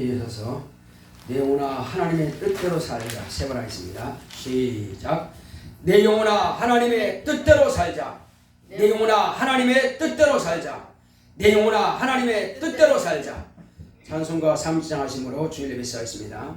일어서서 내 영혼아 하나님의 뜻대로 살자 세 번 하겠습니다. 시작. 내 영혼아 하나님의 뜻대로 살자. 내 영혼아 하나님의 뜻대로 살자. 내 영혼아 하나님의 뜻대로 살자. 찬송가 3장 하심으로 주일 예배 시작하겠습니다.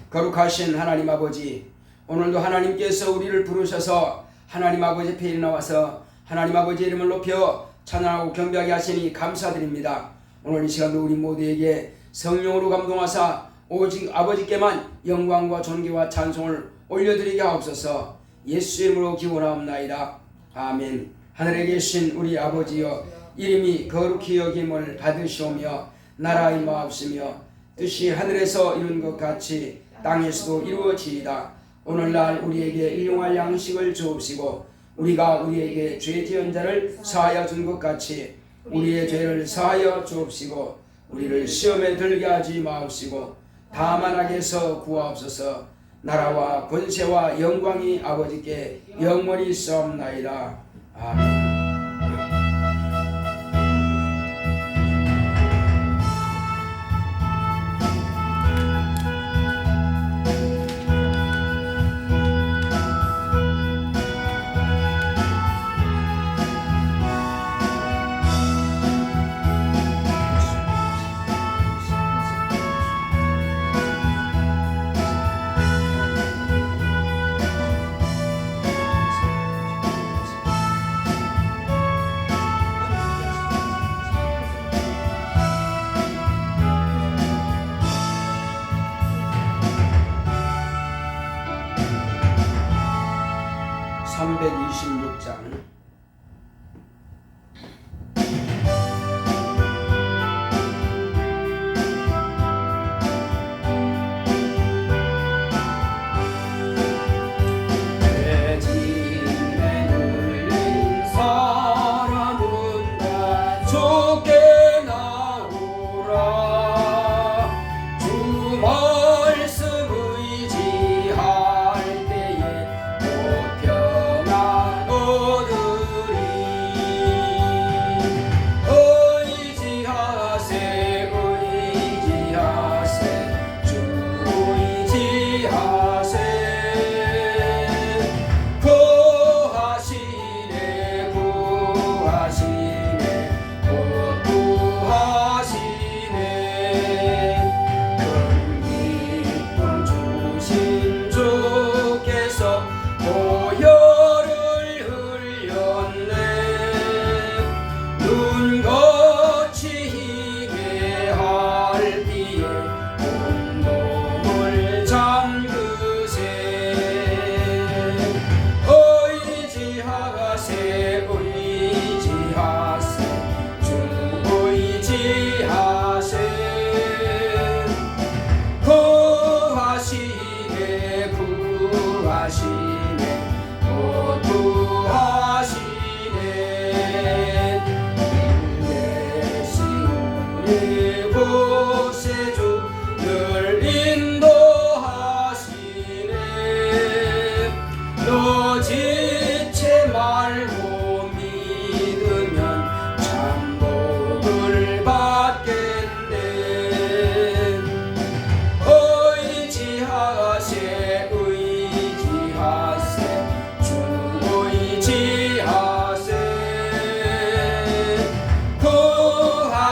거룩하신 하나님 아버지, 오늘도 하나님께서 우리를 부르셔서 하나님 아버지 앞에 나와서 하나님 아버지 이름을 높여 찬양하고 경배하게 하시니 감사드립니다. 오늘 이 시간도 우리 모두에게 성령으로 감동하사 오직 아버지께만 영광과 존귀와 찬송을 올려드리게 하옵소서. 예수 이름으로 기원하옵나이다. 아멘. 하늘에 계신 우리 아버지여, 이름이 거룩히 여김을 받으시오며 나라 임하옵시며 뜻이 하늘에서 이룬 것 같이 땅에서도 이루어지이다. 오늘날 우리에게 일용할 양식을 주옵시고 우리가 우리에게 죄 지은 자를 사하여 준 것 같이 우리의 죄를 사하여 주옵시고 우리를 시험에 들게 하지 마옵시고 다만 악에서 구하옵소서. 나라와 권세와 영광이 아버지께 영원히 있사옵나이다. 아멘.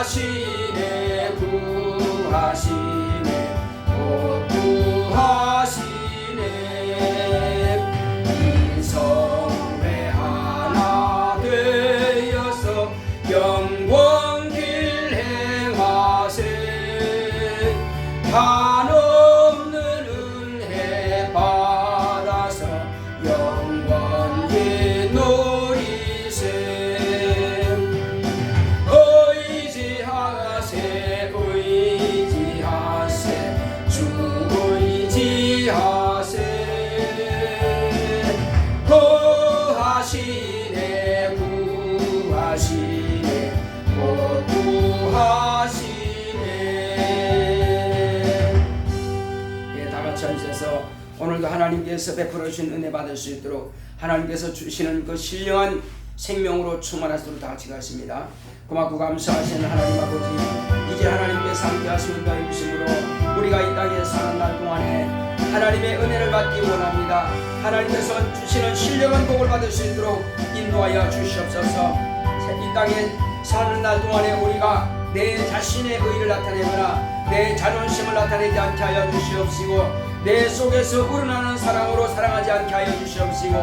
구하시네 구하시네 곧 구하시네 이성회 하나 되어서 영광길 행하세 한없는 은혜 받아서 영광에 누리세 의지하세 의지하세 주 의지하세 구하시네 구하시네 곧 구하시네. 예, 다같이 앉으셔서 오늘도 하나님께서 베풀어 주신 은혜 받을 수 있도록 하나님께서 주시는 그 신령한 생명으로 충만하시도록 다 같이 가십니다. 고맙고 감사하시는 하나님 아버지, 이제 하나님께서 함께 하시는 너의 부심으로 우리가 이 땅에 사는 날 동안에 하나님의 은혜를 받기 원합니다. 하나님께서 주시는 신령한 복을 받을 수 있도록 인도하여 주시옵소서. 이 땅에 사는 날 동안에 우리가 내 자신의 의를 나타내거나 내 자존심을 나타내지 않게 하여 주시옵시고, 내 속에서 우러나는 사랑으로 사랑하지 않게 하여 주시옵시고,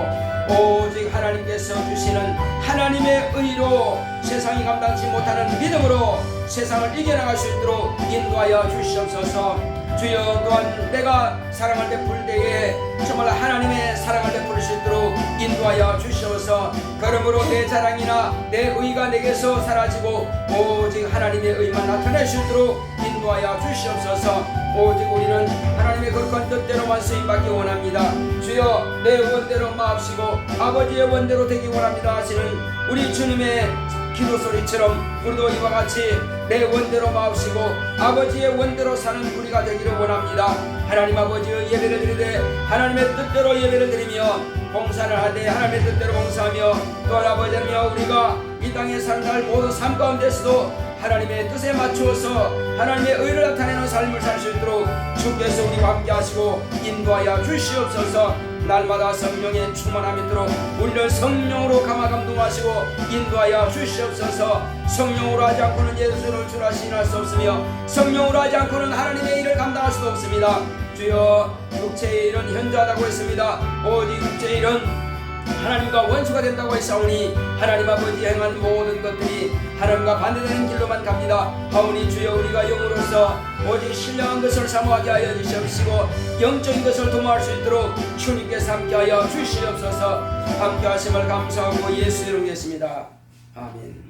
오직 하나님께서 주시는 하나님의 의로 세상이 감당치 못하는 믿음으로 세상을 이겨나갈 수 있도록 인도하여 주시옵소서. 주여, 또한 내가 사랑을 베풀 때에 정말 하나님의 사랑을 베풀 수 있도록 인도하여 주시옵소서. 그러므로 내 자랑이나 내 의가 내게서 사라지고 오직 하나님의 의만 나타낼 수 있도록 인도하여 주시옵소서. 오직 우리는 하나님의 거룩한 뜻대로만 쓰임받기 원합니다. 주여, 내 원대로 마옵시고 아버지의 원대로 되기 원합니다 하시는 우리 주님의 기도 소리처럼 우리도 이와 같이 내 원대로 마옵시고 아버지의 원대로 사는 우리가 되기를 원합니다. 하나님 아버지의 예배를 드리되 하나님의 뜻대로 예배를 드리며 봉사를 하되 하나님의 뜻대로 봉사하며, 또한 아버지여, 우리가 이 땅에 사는 날 모든 삶 가운데서도 하나님의 뜻에 맞추어서 하나님의 의를 나타내는 삶을 살 수 있도록 주께서 우리와 함께 하시고 인도하여 주시옵소서. 날마다 성령의 충만함이 있도록 우리를 성령으로 감화 감동하시고 인도하여 주시옵소서. 성령으로 하지 않고는 예수를 주라 시인할 수 없으며 성령으로 하지 않고는 하나님의 일을 감당할 수도 없습니다. 주여, 육체의 일은 현저하다고 했습니다. 오직 육체의 일은 하나님과 원수가 된다고 했사오니 하나님 아버지 행한 모든 것들이 하나님과 반대되는 길로만 갑니다. 하오니 주여, 우리가 영으로서 오직 신령한 것을 사모하게 하여 주시옵시고 영적인 것을 도모할 수 있도록 주님께서 함께하여 주시옵소서. 함께하심을 감사하고 예수 이름으로 기도했습니다. 아멘.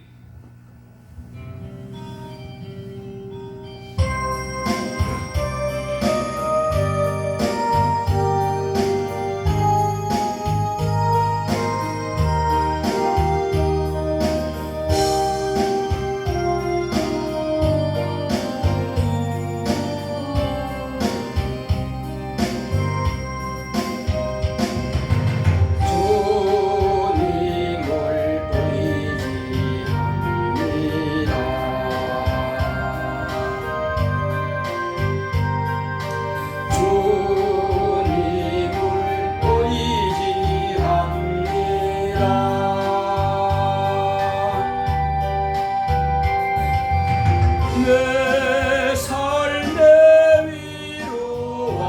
내 삶의 위로와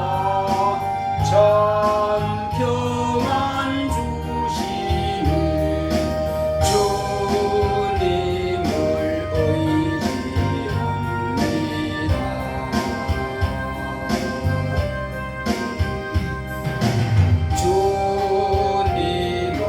참 평안 주시는 주님을 의지합니다. 주님을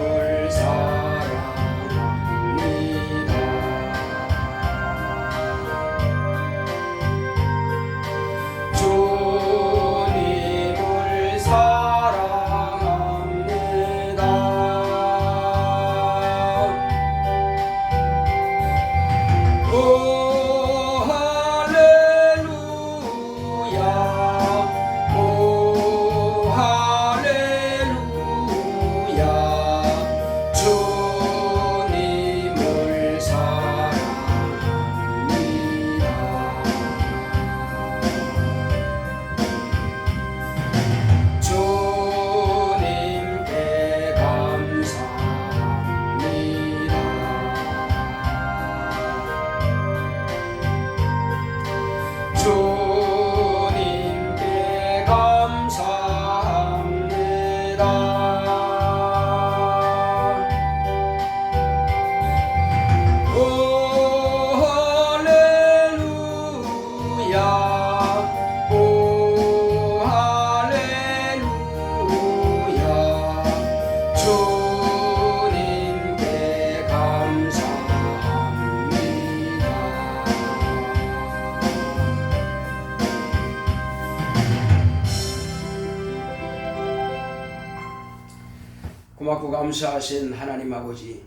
고맙고 감사하신 하나님 아버지,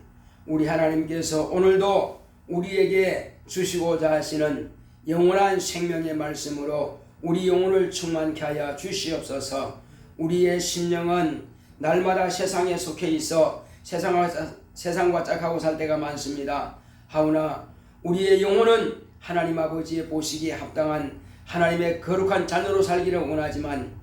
우리 하나님께서 오늘도 우리에게 주시고자 하시는 영원한 생명의 말씀으로 우리 영혼을 충만케 하여 주시옵소서. 우리의 심령은 날마다 세상에 속해 있어 세상과 짝하고 살 때가 많습니다. 하오나 우리의 영혼은 하나님 아버지의 보시기에 합당한 하나님의 거룩한 자녀로 살기를 원하지만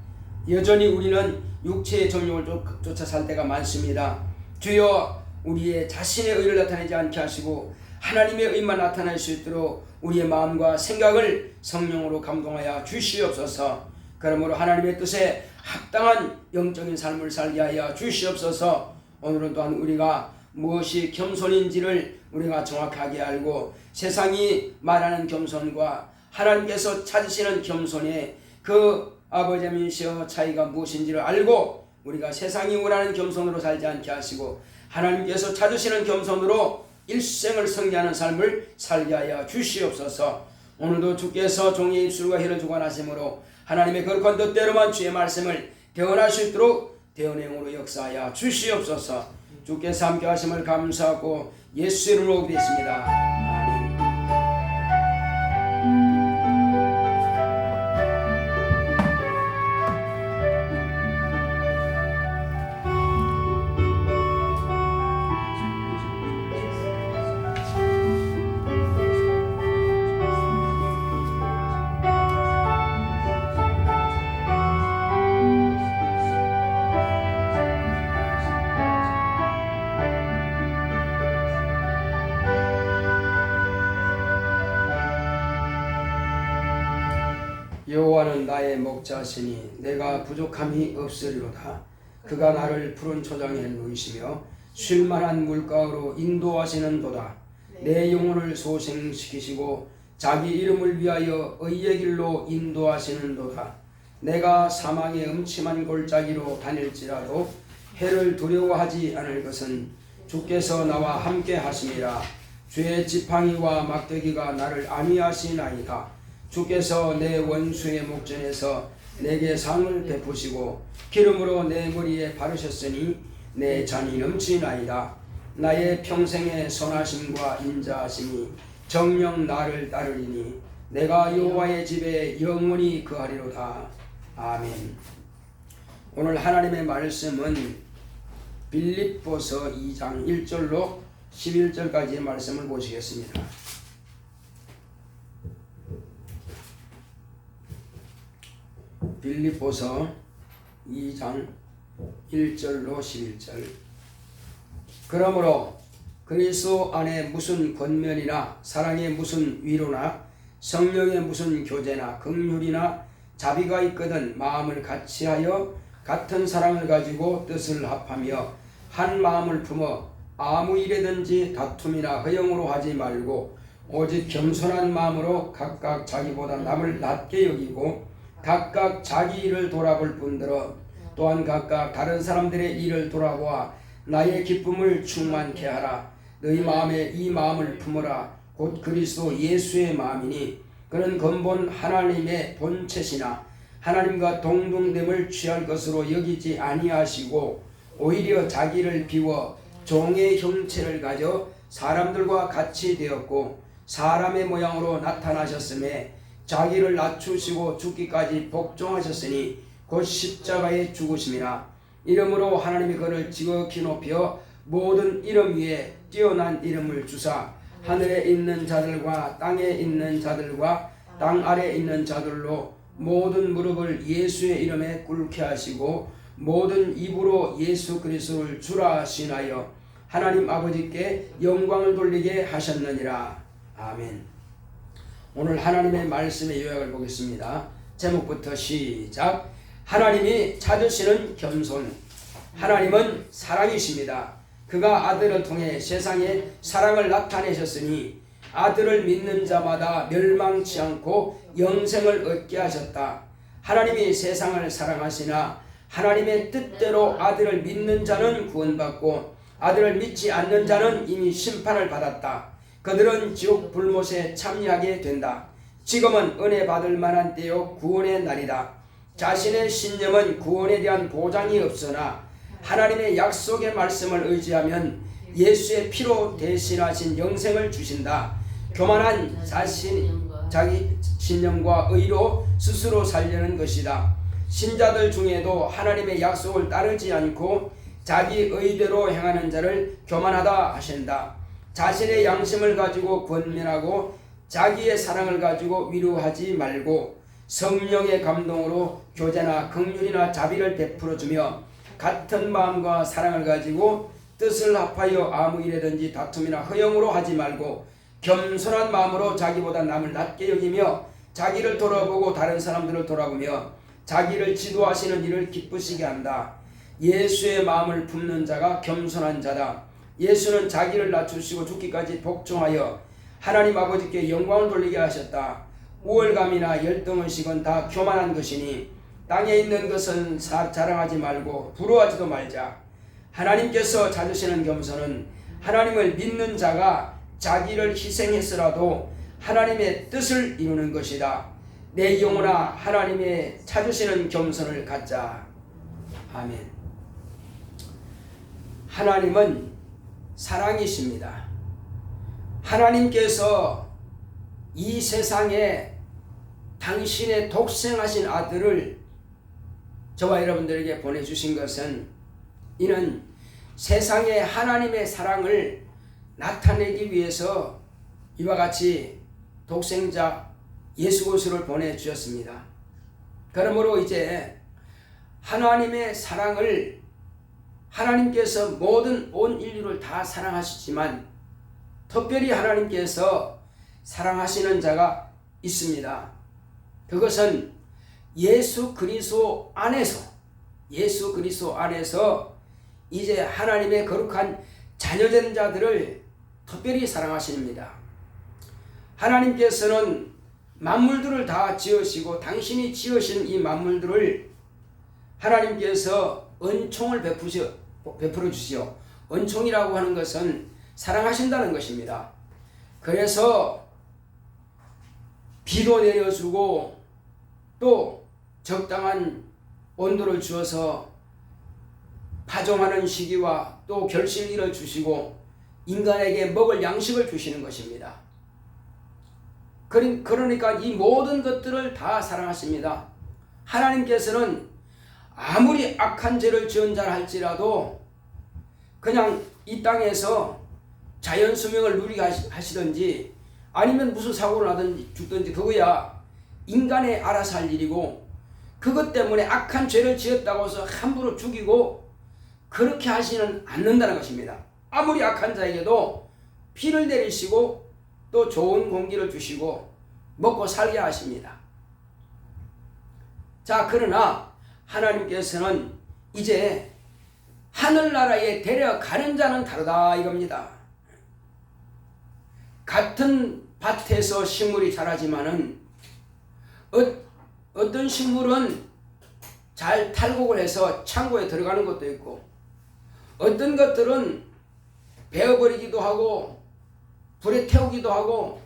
여전히 우리는 육체의 정욕을 쫓아 살 때가 많습니다. 주여, 우리의 자신의 의를 나타내지 않게 하시고 하나님의 의만 나타낼 수 있도록 우리의 마음과 생각을 성령으로 감동하여 주시옵소서. 그러므로 하나님의 뜻에 합당한 영적인 삶을 살게 하여 주시옵소서. 오늘은 또한 우리가 무엇이 겸손인지를 우리가 정확하게 알고 세상이 말하는 겸손과 하나님께서 찾으시는 겸손의 그 아버지이시여 차이가 무엇인지를 알고 우리가 세상이 원하는 겸손으로 살지 않게 하시고 하나님께서 찾으시는 겸손으로 일생을 승리하는 삶을 살게 하여 주시옵소서. 오늘도 주께서 종의 입술과 혀를 주관하심으로 하나님의 거룩한 뜻대로만 주의 말씀을 대언할 수 있도록 대언행으로 역사하여 주시옵소서. 주께서 함께 하심을 감사하고 예수 이름으로 기도했습니다. 아멘. 여호와는 나의 목자시니 내가 부족함이 없으리로다. 그가 나를 푸른 초장에 누이시며 쉴만한 물가로 인도하시는도다. 내 영혼을 소생시키시고 자기 이름을 위하여 의의 길로 인도하시는도다. 내가 사망의 음침한 골짜기로 다닐지라도 해를 두려워하지 않을 것은 주께서 나와 함께 하심이라. 주의 지팡이와 막대기가 나를 안위하시나이다. 주께서 내 원수의 목전에서 내게 상을 베푸시고 기름으로 내 머리에 바르셨으니 내 잔이 넘치나이다. 나의 평생의 선하심과 인자하심이 정녕 나를 따르리니 내가 여호와의 집에 영원히 거하리로다. 아멘. 오늘 하나님의 말씀은 빌립보서 2장 1절로 11절까지의 말씀을 보시겠습니다. 빌립보서 2장 1절로 11절. 그러므로 그리스도 안에 무슨 권면이나 사랑의 무슨 위로나 성령의 무슨 교제나 긍휼이나 자비가 있거든 마음을 같이하여 같은 사랑을 가지고 뜻을 합하며 한 마음을 품어 아무 일에든지 다툼이나 허영으로 하지 말고 오직 겸손한 마음으로 각각 자기보다 남을 낮게 여기고 각각 자기 일을 돌아볼 뿐더러 또한 각각 다른 사람들의 일을 돌아보아 나의 기쁨을 충만케 하라. 너희 마음에 이 마음을 품으라. 곧 그리스도 예수의 마음이니 그는 근본 하나님의 본체시나 하나님과 동등됨을 취할 것으로 여기지 아니하시고 오히려 자기를 비워 종의 형체를 가져 사람들과 같이 되었고 사람의 모양으로 나타나셨음에 자기를 낮추시고 죽기까지 복종하셨으니 곧 십자가에 죽으심이라. 이름으로 하나님이 그를 지극히 높여 모든 이름 위에 뛰어난 이름을 주사 하늘에 있는 자들과 땅에 있는 자들과 땅 아래에 있는 자들로 모든 무릎을 예수의 이름에 꿇게 하시고 모든 입으로 예수 그리스도를 주라 하시나여 하나님 아버지께 영광을 돌리게 하셨느니라. 아멘. 오늘 하나님의 말씀의 요약을 보겠습니다. 제목부터 시작. 하나님이 찾으시는 겸손. 하나님은 사랑이십니다. 그가 아들을 통해 세상에 사랑을 나타내셨으니 아들을 믿는 자마다 멸망치 않고 영생을 얻게 하셨다. 하나님이 세상을 사랑하시나 하나님의 뜻대로 아들을 믿는 자는 구원받고 아들을 믿지 않는 자는 이미 심판을 받았다. 그들은 지옥 불못에 참여하게 된다. 지금은 은혜 받을 만한 때요 구원의 날이다. 자신의 신념은 구원에 대한 보장이 없으나 하나님의 약속의 말씀을 의지하면 예수의 피로 대신하신 영생을 주신다. 교만한 자기 신념과 의로 스스로 살려는 것이다. 신자들 중에도 하나님의 약속을 따르지 않고 자기 의대로 행하는 자를 교만하다 하신다. 자신의 양심을 가지고 권면하고 자기의 사랑을 가지고 위로하지 말고 성령의 감동으로 교제나 긍휼이나 자비를 베풀어주며 같은 마음과 사랑을 가지고 뜻을 합하여 아무 일에든지 다툼이나 허영으로 하지 말고 겸손한 마음으로 자기보다 남을 낮게 여기며 자기를 돌아보고 다른 사람들을 돌아보며 자기를 지도하시는 일을 기쁘시게 한다. 예수의 마음을 품는 자가 겸손한 자다. 예수는 자기를 낮추시고 죽기까지 복종하여 하나님 아버지께 영광을 돌리게 하셨다. 우월감이나 열등의식은 다 교만한 것이니 땅에 있는 것은 자랑하지 말고 부러워하지도 말자. 하나님께서 찾으시는 겸손은 하나님을 믿는 자가 자기를 희생했으라도 하나님의 뜻을 이루는 것이다. 내 영혼아 하나님의 찾으시는 겸손을 갖자. 아멘. 하나님은 사랑이십니다. 하나님께서 이 세상에 당신의 독생하신 아들을 저와 여러분들에게 보내주신 것은 이는 세상에 하나님의 사랑을 나타내기 위해서 이와 같이 독생자 예수 그리스도를 보내주셨습니다. 그러므로 이제 하나님의 사랑을 하나님께서 모든 온 인류를 다 사랑하시지만 특별히 하나님께서 사랑하시는 자가 있습니다. 그것은 예수 그리스도 안에서 이제 하나님의 거룩한 자녀된 자들을 특별히 사랑하십니다. 하나님께서는 만물들을 다 지으시고 당신이 지으신 이 만물들을 하나님께서 은총을 베풀어 주시오. 은총이라고 하는 것은 사랑하신다는 것입니다. 그래서 비도 내려주고 또 적당한 온도를 주어서 파종하는 시기와 또 결실일을 주시고 인간에게 먹을 양식을 주시는 것입니다. 그러니까 이 모든 것들을 다 사랑하십니다. 하나님께서는 아무리 악한 죄를 지은 자라 할지라도 그냥 이 땅에서 자연 수명을 누리게 하시든지 아니면 무슨 사고를 나든지 죽든지 그거야 인간의 알아서 할 일이고, 그것 때문에 악한 죄를 지었다고 해서 함부로 죽이고 그렇게 하시는 않는다는 것입니다. 아무리 악한 자에게도 피를 내리시고 또 좋은 공기를 주시고 먹고 살게 하십니다. 자, 그러나 하나님께서는 이제 하늘나라에 데려가는 자는 다르다 이겁니다. 같은 밭에서 식물이 자라지만은 어떤 식물은 잘 탈곡을 해서 창고에 들어가는 것도 있고, 어떤 것들은 베어버리기도 하고 불에 태우기도 하고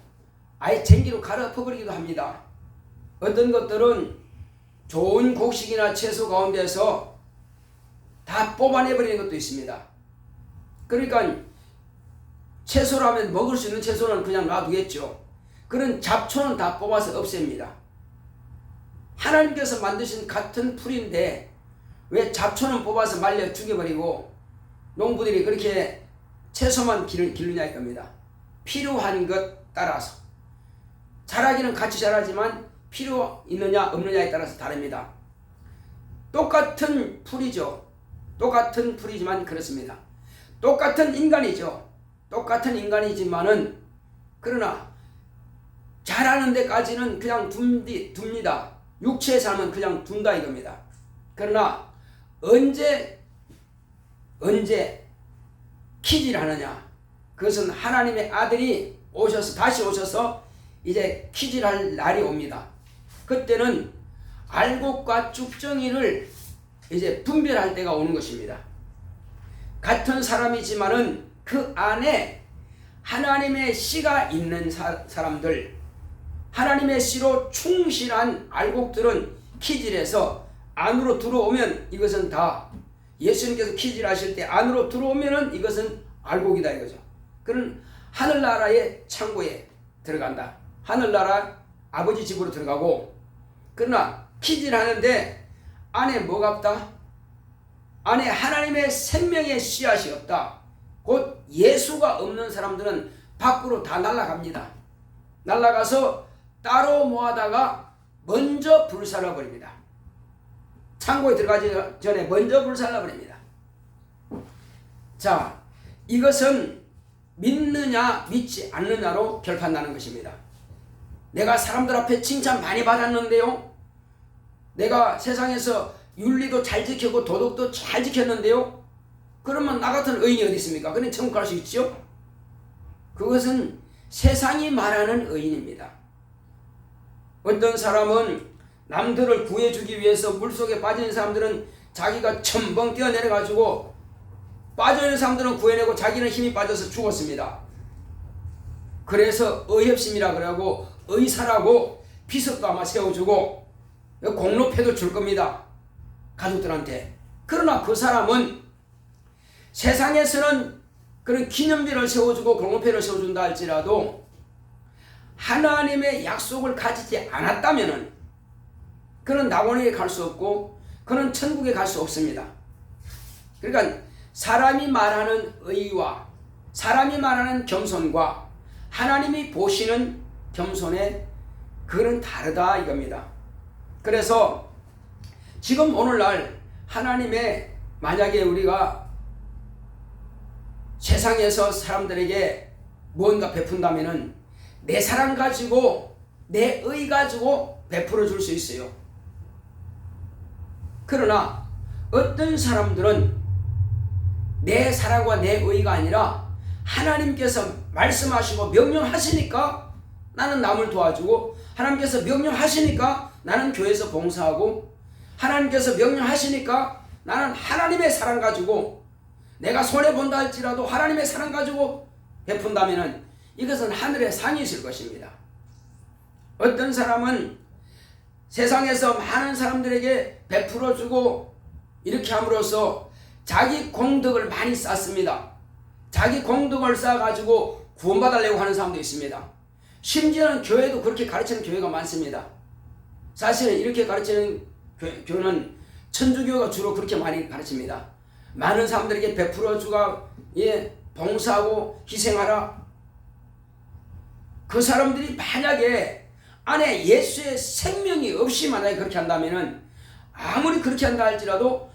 아예 쟁기로 갈아엎어버리기도 합니다. 어떤 것들은 좋은 곡식이나 채소 가운데서 다 뽑아내버리는 것도 있습니다. 그러니까 채소라면 먹을 수 있는 채소는 그냥 놔두겠죠. 그런 잡초는 다 뽑아서 없앱니다. 하나님께서 만드신 같은 풀인데 왜 잡초는 뽑아서 말려 죽여버리고 농부들이 그렇게 채소만 기르냐 이겁니다. 필요한 것 따라서 자라기는 같이 자라지만 필요 있느냐 없느냐에 따라서 다릅니다. 똑같은 풀이죠. 똑같은 풀이지만 그렇습니다. 똑같은 인간이죠. 똑같은 인간이지만은 그러나 자라는 데까지는 그냥 둡니다. 육체의 삶은 그냥 둔다 이겁니다. 그러나 언제 키질 하느냐, 그것은 하나님의 아들이 다시 오셔서 이제 키질할 날이 옵니다. 그때는 알곡과 쭉정이를 이제 분별할 때가 오는 것입니다. 같은 사람이지만은 그 안에 하나님의 씨가 있는 사람들, 하나님의 씨로 충실한 알곡들은 키질해서 안으로 들어오면 이것은 다 예수님께서 퀴즈를 하실 때 안으로 들어오면은 이것은 알곡이다 이거죠. 그는 하늘나라의 창고에 들어간다. 하늘나라 아버지 집으로 들어가고, 그러나 퀴즈를 하는데 안에 뭐가 없다? 안에 하나님의 생명의 씨앗이 없다. 곧 예수가 없는 사람들은 밖으로 다 날아갑니다. 날아가서 따로 모아다가 먼저 불살라 버립니다. 창고에 들어가기 전에 먼저 불살라 버립니다. 자, 이것은 믿느냐 믿지 않느냐로 결판나는 것입니다. 내가 사람들 앞에 칭찬 많이 받았는데요, 내가 세상에서 윤리도 잘 지키고 도덕도 잘 지켰는데요, 그러면 나 같은 의인이 어디 있습니까? 그냥 천국 갈 수 있죠? 그것은 세상이 말하는 의인입니다. 어떤 사람은 남들을 구해주기 위해서 물속에 빠진 사람들은 자기가 첨벙 뛰어내려가지고, 빠져있는 사람들은 구해내고 자기는 힘이 빠져서 죽었습니다. 그래서 의협심이라 그러고 의사라고 비석도 아마 세워주고 공로패도 줄 겁니다, 가족들한테. 그러나 그 사람은 세상에서는 그런 기념비를 세워주고 공로패를 세워준다 할지라도 하나님의 약속을 가지지 않았다면은 그는 낙원에 갈 수 없고 그는 천국에 갈 수 없습니다. 그러니까 사람이 말하는 의와 사람이 말하는 겸손과 하나님이 보시는 겸손의 그거는 다르다 이겁니다. 그래서 지금 오늘날 하나님의, 만약에 우리가 세상에서 사람들에게 무언가 베푼다면은 내 사랑 가지고 내 의 가지고 베풀어 줄 수 있어요. 그러나 어떤 사람들은 내 사랑과 내 의가 아니라 하나님께서 말씀하시고 명령하시니까 나는 남을 도와주고, 하나님께서 명령하시니까 나는 교회에서 봉사하고, 하나님께서 명령하시니까 나는 하나님의 사랑 가지고, 내가 손해본다 할지라도 하나님의 사랑 가지고 베푼다면 이것은 하늘에 상이 있을 것입니다. 어떤 사람은 세상에서 많은 사람들에게 베풀어주고 이렇게 함으로써 자기 공덕을 많이 쌓습니다. 자기 공덕을 쌓아가지고 구원받으려고 하는 사람도 있습니다. 심지어는 교회도 그렇게 가르치는 교회가 많습니다. 사실은 이렇게 가르치는 교회는 천주교가 주로 그렇게 많이 가르칩니다. 많은 사람들에게 베풀어주고 봉사하고 희생하라. 그 사람들이 만약에 안에 예수의 생명이 없이 만약에 그렇게 한다면은, 아무리 그렇게 한다 할지라도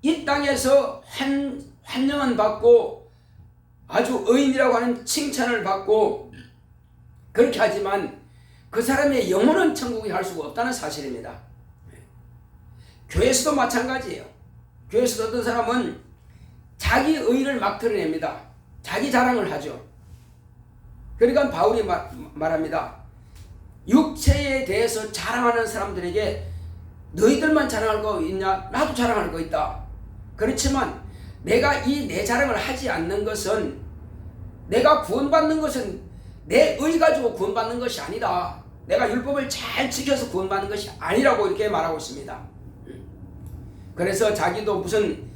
이 땅에서 환영은 받고 아주 의인이라고 하는 칭찬을 받고 그렇게 하지만 그 사람의 영혼은 천국에 갈 수가 없다는 사실입니다. 교회에서도 마찬가지예요. 교회에서도 어떤 사람은 자기 의를 막 드러냅니다. 자기 자랑을 하죠. 그러니까 바울이 말합니다. 육체에 대해서 자랑하는 사람들에게 너희들만 자랑할 거 있냐? 나도 자랑할 거 있다. 그렇지만 내가 이 내 자랑을 하지 않는 것은, 내가 구원받는 것은 내 의 가지고 구원받는 것이 아니다. 내가 율법을 잘 지켜서 구원받는 것이 아니라고 이렇게 말하고 있습니다. 그래서 자기도 무슨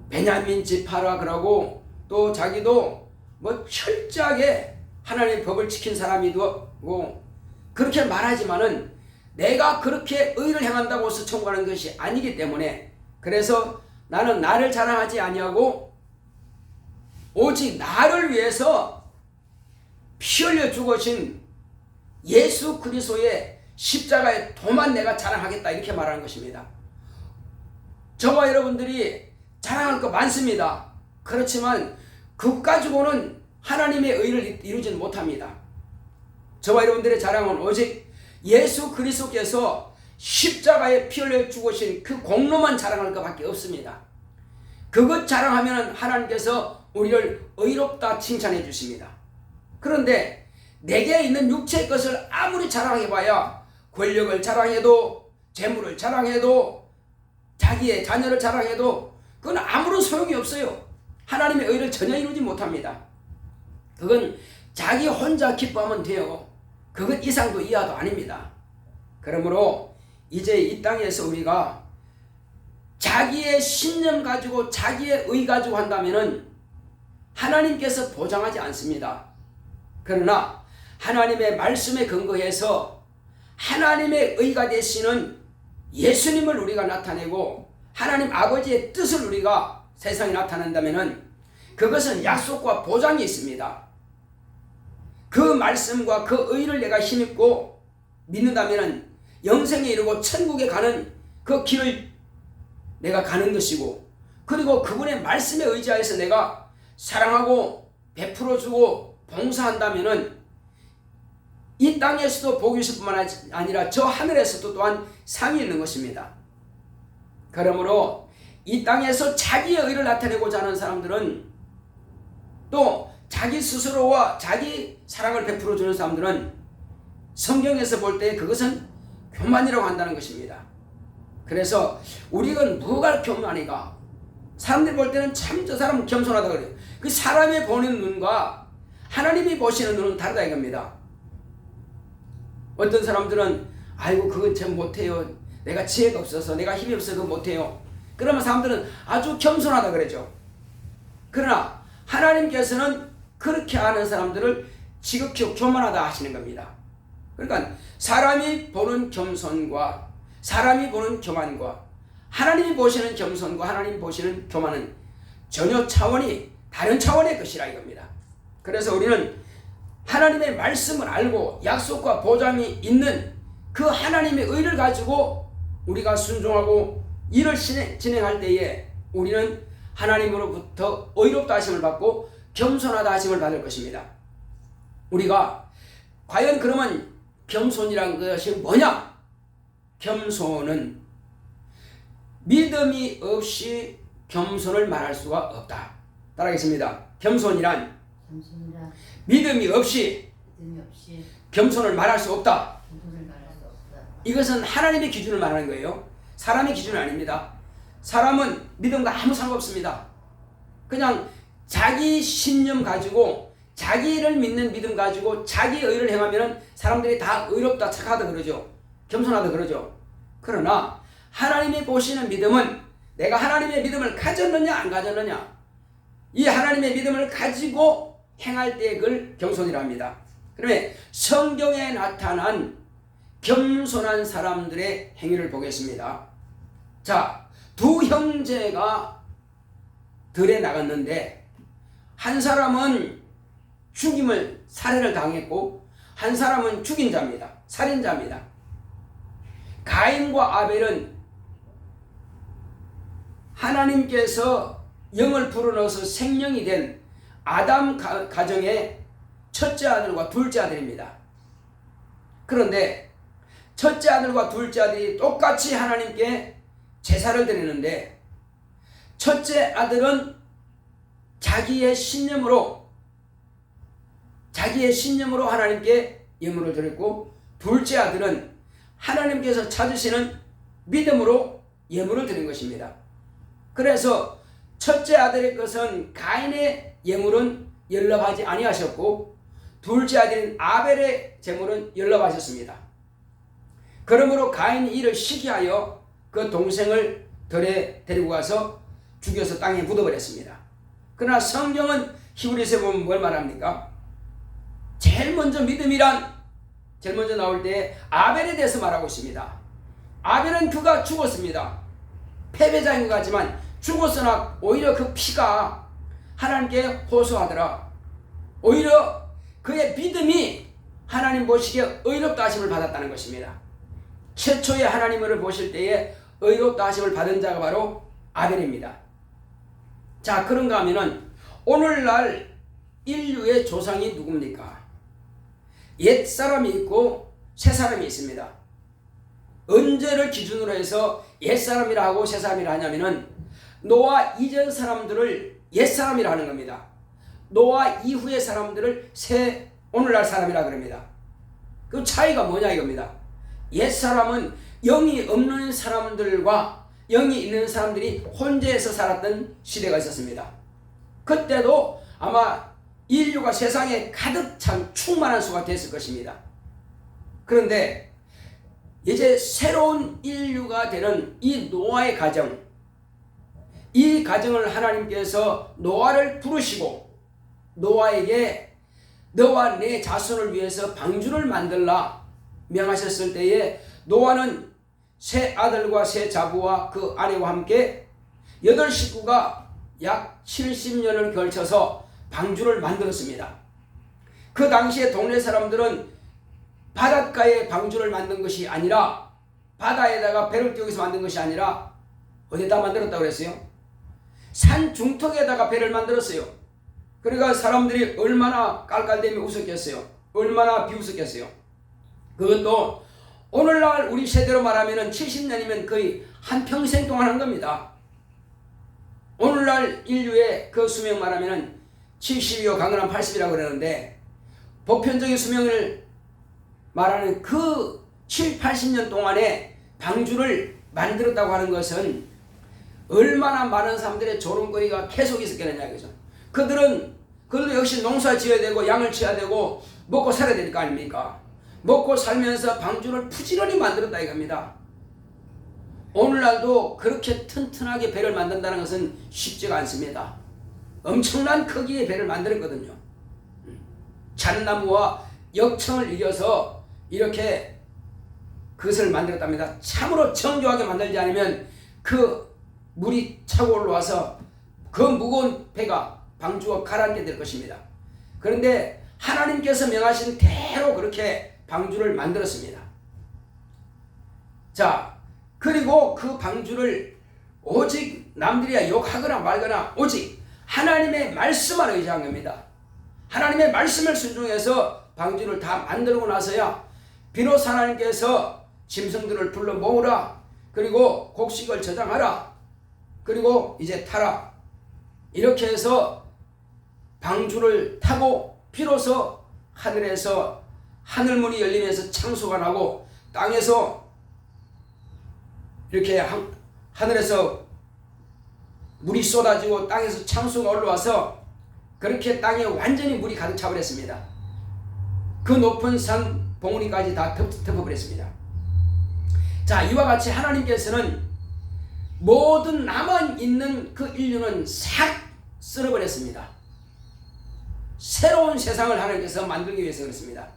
베냐민 지파라 그러고, 또 자기도 뭐 철저하게 하나님의 법을 지킨 사람이고 그렇게 말하지만은 내가 그렇게 의를 행한다고 해서 천국하는 것이 아니기 때문에, 그래서 나는 나를 자랑하지 아니하고 오직 나를 위해서 피 흘려 죽으신 예수 그리스도의 십자가의 도만 내가 자랑하겠다 이렇게 말하는 것입니다. 저와 여러분들이 자랑할 거 많습니다. 그렇지만 그것 가지고는 하나님의 의를 이루지는 못합니다. 저와 여러분들의 자랑은 오직 예수 그리스도께서 십자가에 피 흘려 죽으신 그 공로만 자랑할 것밖에 없습니다. 그것 자랑하면 하나님께서 우리를 의롭다 칭찬해 주십니다. 그런데 내게 있는 육체의 것을 아무리 자랑해봐야, 권력을 자랑해도, 재물을 자랑해도, 자기의 자녀를 자랑해도 그건 아무런 소용이 없어요. 하나님의 의를 전혀 이루지 못합니다. 그건 자기 혼자 기뻐하면 돼요. 그것 이상도 이하도 아닙니다. 그러므로 이제 이 땅에서 우리가 자기의 신념 가지고 자기의 의 가지고 한다면은 하나님께서 보장하지 않습니다. 그러나 하나님의 말씀에 근거해서 하나님의 의가 되시는 예수님을 우리가 나타내고 하나님 아버지의 뜻을 우리가 세상에 나타낸다면은 그것은 약속과 보장이 있습니다. 그 말씀과 그 의를 내가 힘입고 믿는다면은 영생에 이르고 천국에 가는 그 길을 내가 가는 것이고, 그리고 그분의 말씀에 의지하여서 내가 사랑하고 베풀어주고 봉사한다면은 이 땅에서도 복이 있을 뿐만 아니라 저 하늘에서도 또한 상이 있는 것입니다. 그러므로 이 땅에서 자기의 의를 나타내고자 하는 사람들은, 또 자기 스스로와 자기 사랑을 베풀어주는 사람들은 성경에서 볼 때 그것은 교만이라고 한다는 것입니다. 그래서 우리가 뭐가 교만이가? 사람들이 볼 때는 참 저 사람은 겸손하다 그래요. 그 사람이 보는 눈과 하나님이 보시는 눈은 다르다 이겁니다. 어떤 사람들은 아이고 그건 참 못해요. 내가 지혜가 없어서, 내가 힘이 없어서 그거 못해요. 그러면 사람들은 아주 겸손하다 그러죠. 그러나 하나님께서는 그렇게 하는 사람들을 지극히 교만하다 하시는 겁니다. 그러니까 사람이 보는 겸손과 사람이 보는 교만과 하나님이 보시는 겸손과 하나님이 보시는 교만은 전혀 차원이 다른 차원의 것이라 이겁니다. 그래서 우리는 하나님의 말씀을 알고 약속과 보장이 있는 그 하나님의 의를 가지고 우리가 순종하고 일을 진행할 때에 우리는 하나님으로부터 의롭다 하심을 받고 겸손하다 하심을 받을 것입니다. 우리가 과연 그러면 겸손이란 것이 뭐냐? 겸손은 믿음이 없이 겸손을 말할 수가 없다. 따라하겠습니다. 겸손이란 믿음이 없이 겸손을 말할 수 없다. 이것은 하나님의 기준을 말하는 거예요. 사람의 기준은 아닙니다. 사람은 믿음과 아무 상관없습니다. 그냥 자기 신념 가지고 자기를 믿는 믿음 가지고 자기 의를 행하면 사람들이 다 의롭다 착하다 그러죠. 겸손하다 그러죠. 그러나 하나님이 보시는 믿음은 내가 하나님의 믿음을 가졌느냐 안 가졌느냐, 이 하나님의 믿음을 가지고 행할 때 그걸 겸손이라 합니다. 그러면 성경에 나타난 겸손한 사람들의 행위를 보겠습니다. 자, 두 형제가 들에 나갔는데 한 사람은 살해를 당했고 한 사람은 죽인 자입니다. 살인자입니다. 가인과 아벨은 하나님께서 영을 불어넣어서 생명이 된 아담 가정의 첫째 아들과 둘째 아들입니다. 그런데 첫째 아들과 둘째 아들이 똑같이 하나님께 제사를 드리는데 첫째 아들은 자기의 신념으로 하나님께 예물을 드렸고, 둘째 아들은 하나님께서 찾으시는 믿음으로 예물을 드린 것입니다. 그래서 첫째 아들의 것은 가인의 예물은 연락하지 아니하셨고 둘째 아들인 아벨의 제물은 연락하셨습니다. 그러므로 가인이 이를 시기하여 그 동생을 들에 데리고 가서 죽여서 땅에 묻어버렸습니다. 그러나 성경은 히브리서에 보면 뭘 말합니까? 제일 먼저 나올 때 아벨에 대해서 말하고 있습니다. 아벨은 그가 죽었습니다. 패배자인 것 같지만 죽었으나 오히려 그 피가 하나님께 호소하더라. 오히려 그의 믿음이 하나님 보시기에 의롭다 하심을 받았다는 것입니다. 최초의 하나님을 보실 때에 의롭다 하심을 받은 자가 바로 아벨입니다. 자, 그런가 하면은 오늘날 인류의 조상이 누굽니까? 옛 사람이 있고 새 사람이 있습니다. 언제를 기준으로 해서 옛 사람이라 하고 새 사람이라 하냐면은 노아 이전 사람들을 옛 사람이라 하는 겁니다. 노아 이후의 사람들을 오늘날 사람이라 그럽니다. 그 차이가 뭐냐 이겁니다. 옛 사람은 영이 없는 사람들과 영이 있는 사람들이 혼재해서 살았던 시대가 있었습니다. 그때도 아마 인류가 세상에 가득 찬 충만한 수가 됐을 것입니다. 그런데 이제 새로운 인류가 되는 이 노아의 가정, 이 가정을 하나님께서 노아를 부르시고 노아에게 너와 내 자손을 위해서 방주를 만들라 명하셨을 때에 노아는 세 아들과 세 자부와 그 아내와 함께 8식구가 약 70년을 걸쳐서 방주를 만들었습니다. 그 당시에 동네 사람들은 바닷가에 방주를 만든 것이 아니라 바다에다가 배를 띄우기서 만든 것이 아니라 어디다 만들었다고 그랬어요? 산 중턱에다가 배를 만들었어요. 그러니까 사람들이 얼마나 깔깔대며 웃었겠어요. 얼마나 비웃었겠어요. 그것도 오늘날 우리 세대로 말하면 70년이면 거의 한평생 동안 한 겁니다. 오늘날 인류의 그 수명 말하면 70이요 강건한 80이라고 그러는데 보편적인 수명을 말하는 그 7, 80년 동안에 방주를 만들었다고 하는 것은 얼마나 많은 사람들의 조롱거리가 계속 있었겠느냐 이거죠. 그들도 역시 농사 지어야 되고 양을 치어야 되고 먹고 살아야 될 거 아닙니까? 먹고 살면서 방주를 부지런히 만들었다 이겁니다. 오늘날도 그렇게 튼튼하게 배를 만든다는 것은 쉽지가 않습니다. 엄청난 크기의 배를 만들었거든요. 잣나무와 역청을 이겨서 이렇게 그것을 만들었답니다. 참으로 정교하게 만들지 않으면 그 물이 차고 올라와서 그 무거운 배가 방주가 가라앉게 될 것입니다. 그런데 하나님께서 명하신 대로 그렇게 방주를 만들었습니다. 자, 그리고 그 방주를 오직 남들이 욕하거나 말거나 오직 하나님의 말씀만 의지한 겁니다. 하나님의 말씀을 순종해서 방주를 다 만들고 나서야 비로소 하나님께서 짐승들을 불러 모으라, 그리고 곡식을 저장하라, 그리고 이제 타라, 이렇게 해서 방주를 타고 비로소 하늘에서 하늘문이 열리면서 창수가 나고 땅에서 이렇게 하늘에서 물이 쏟아지고 땅에서 창수가 올라와서 그렇게 땅에 완전히 물이 가득 차버렸습니다. 그 높은 산 봉우리까지 다 덮어버렸습니다. 자, 이와 같이 하나님께서는 모든 남아있는 그 인류는 싹 쓸어버렸습니다. 새로운 세상을 하나님께서 만들기 위해서 그렇습니다.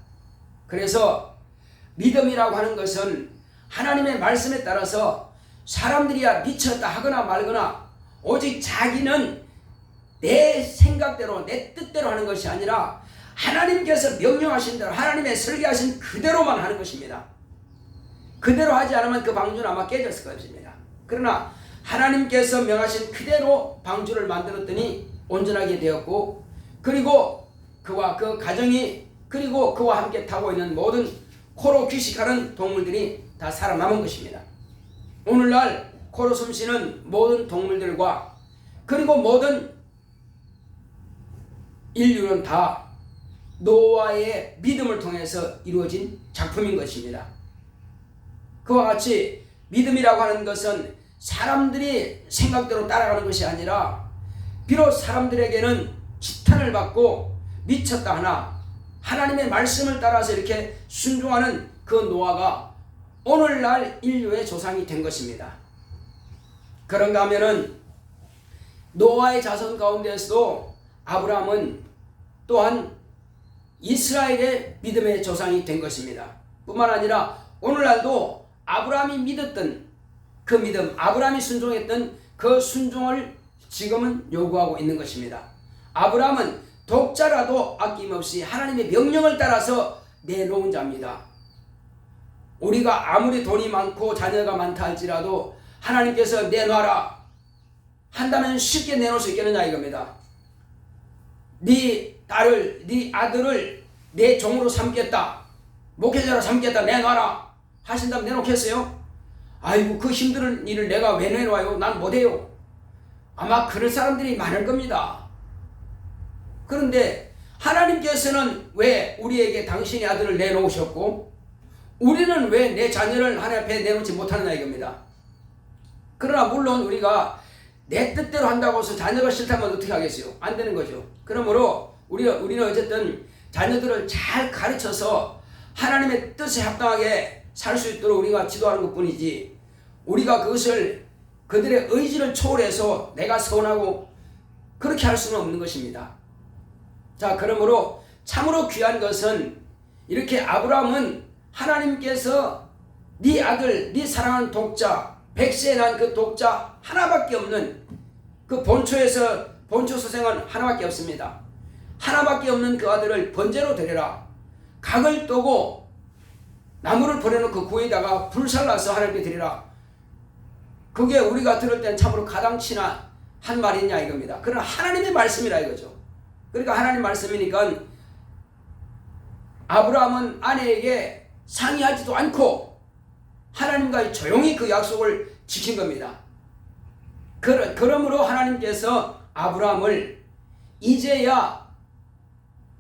그래서 믿음이라고 하는 것은 하나님의 말씀에 따라서 사람들이야 미쳤다 하거나 말거나 오직 자기는 내 생각대로 내 뜻대로 하는 것이 아니라 하나님께서 명령하신 대로 하나님의 설계하신 그대로만 하는 것입니다. 그대로 하지 않으면 그 방주는 아마 깨졌을 것입니다. 그러나 하나님께서 명하신 그대로 방주를 만들었더니 온전하게 되었고, 그리고 그와 그 가정이, 그리고 그와 함께 타고 있는 모든 코로 귀식하는 동물들이 다 살아남은 것입니다. 오늘날 코로 숨쉬는 모든 동물들과 그리고 모든 인류는 다 노아의 믿음을 통해서 이루어진 작품인 것입니다. 그와 같이 믿음이라고 하는 것은 사람들이 생각대로 따라가는 것이 아니라 비록 사람들에게는 지탄을 받고 미쳤다 하나 하나님의 말씀을 따라서 이렇게 순종하는 그 노아가 오늘날 인류의 조상이 된 것입니다. 그런가 하면은 노아의 자손 가운데서도 아브라함은 또한 이스라엘의 믿음의 조상이 된 것입니다. 뿐만 아니라 오늘날도 아브라함이 믿었던 그 믿음, 아브라함이 순종했던 그 순종을 지금은 요구하고 있는 것입니다. 아브라함은 독자라도 아낌없이 하나님의 명령을 따라서 내놓은 자입니다. 우리가 아무리 돈이 많고 자녀가 많다 할지라도 하나님께서 내놔라 한다면 쉽게 내놓을 수 있겠느냐 이겁니다. 네 딸을, 네 아들을 내 종으로 삼겠다, 목회자로 삼겠다, 내놔라 하신다면 내놓겠어요? 아이고 그 힘든 일을 내가 왜 내놔요? 난 못해요. 아마 그럴 사람들이 많을 겁니다. 그런데 하나님께서는 왜 우리에게 당신의 아들을 내놓으셨고 우리는 왜 내 자녀를 하나님 앞에 내놓지 못하느냐 이겁니다. 그러나 물론 우리가 내 뜻대로 한다고 해서 자녀가 싫다면 어떻게 하겠어요? 안 되는 거죠. 그러므로 우리는 어쨌든 자녀들을 잘 가르쳐서 하나님의 뜻에 합당하게 살 수 있도록 우리가 지도하는 것 뿐이지, 우리가 그것을 그들의 의지를 초월해서 내가 선하고 그렇게 할 수는 없는 것입니다. 자, 그러므로 참으로 귀한 것은 이렇게 아브라함은 하나님께서 네 아들, 네 사랑하는 독자, 백세에 난 그 독자 하나밖에 없는 그 본초 소생은 하나밖에 없습니다. 하나밖에 없는 그 아들을 번제로 드려라. 각을 떠고 나무를 버려놓고 그 위에다가 불살라서 하나님께 드리라. 그게 우리가 들을 때는 참으로 가당치나 한 말이냐 이겁니다. 그러나 하나님의 말씀이라 이거죠. 그러니까 하나님 말씀이니까 아브라함은 아내에게 상의하지도 않고 하나님과 조용히 그 약속을 지킨 겁니다. 그러므로 하나님께서 아브라함을 이제야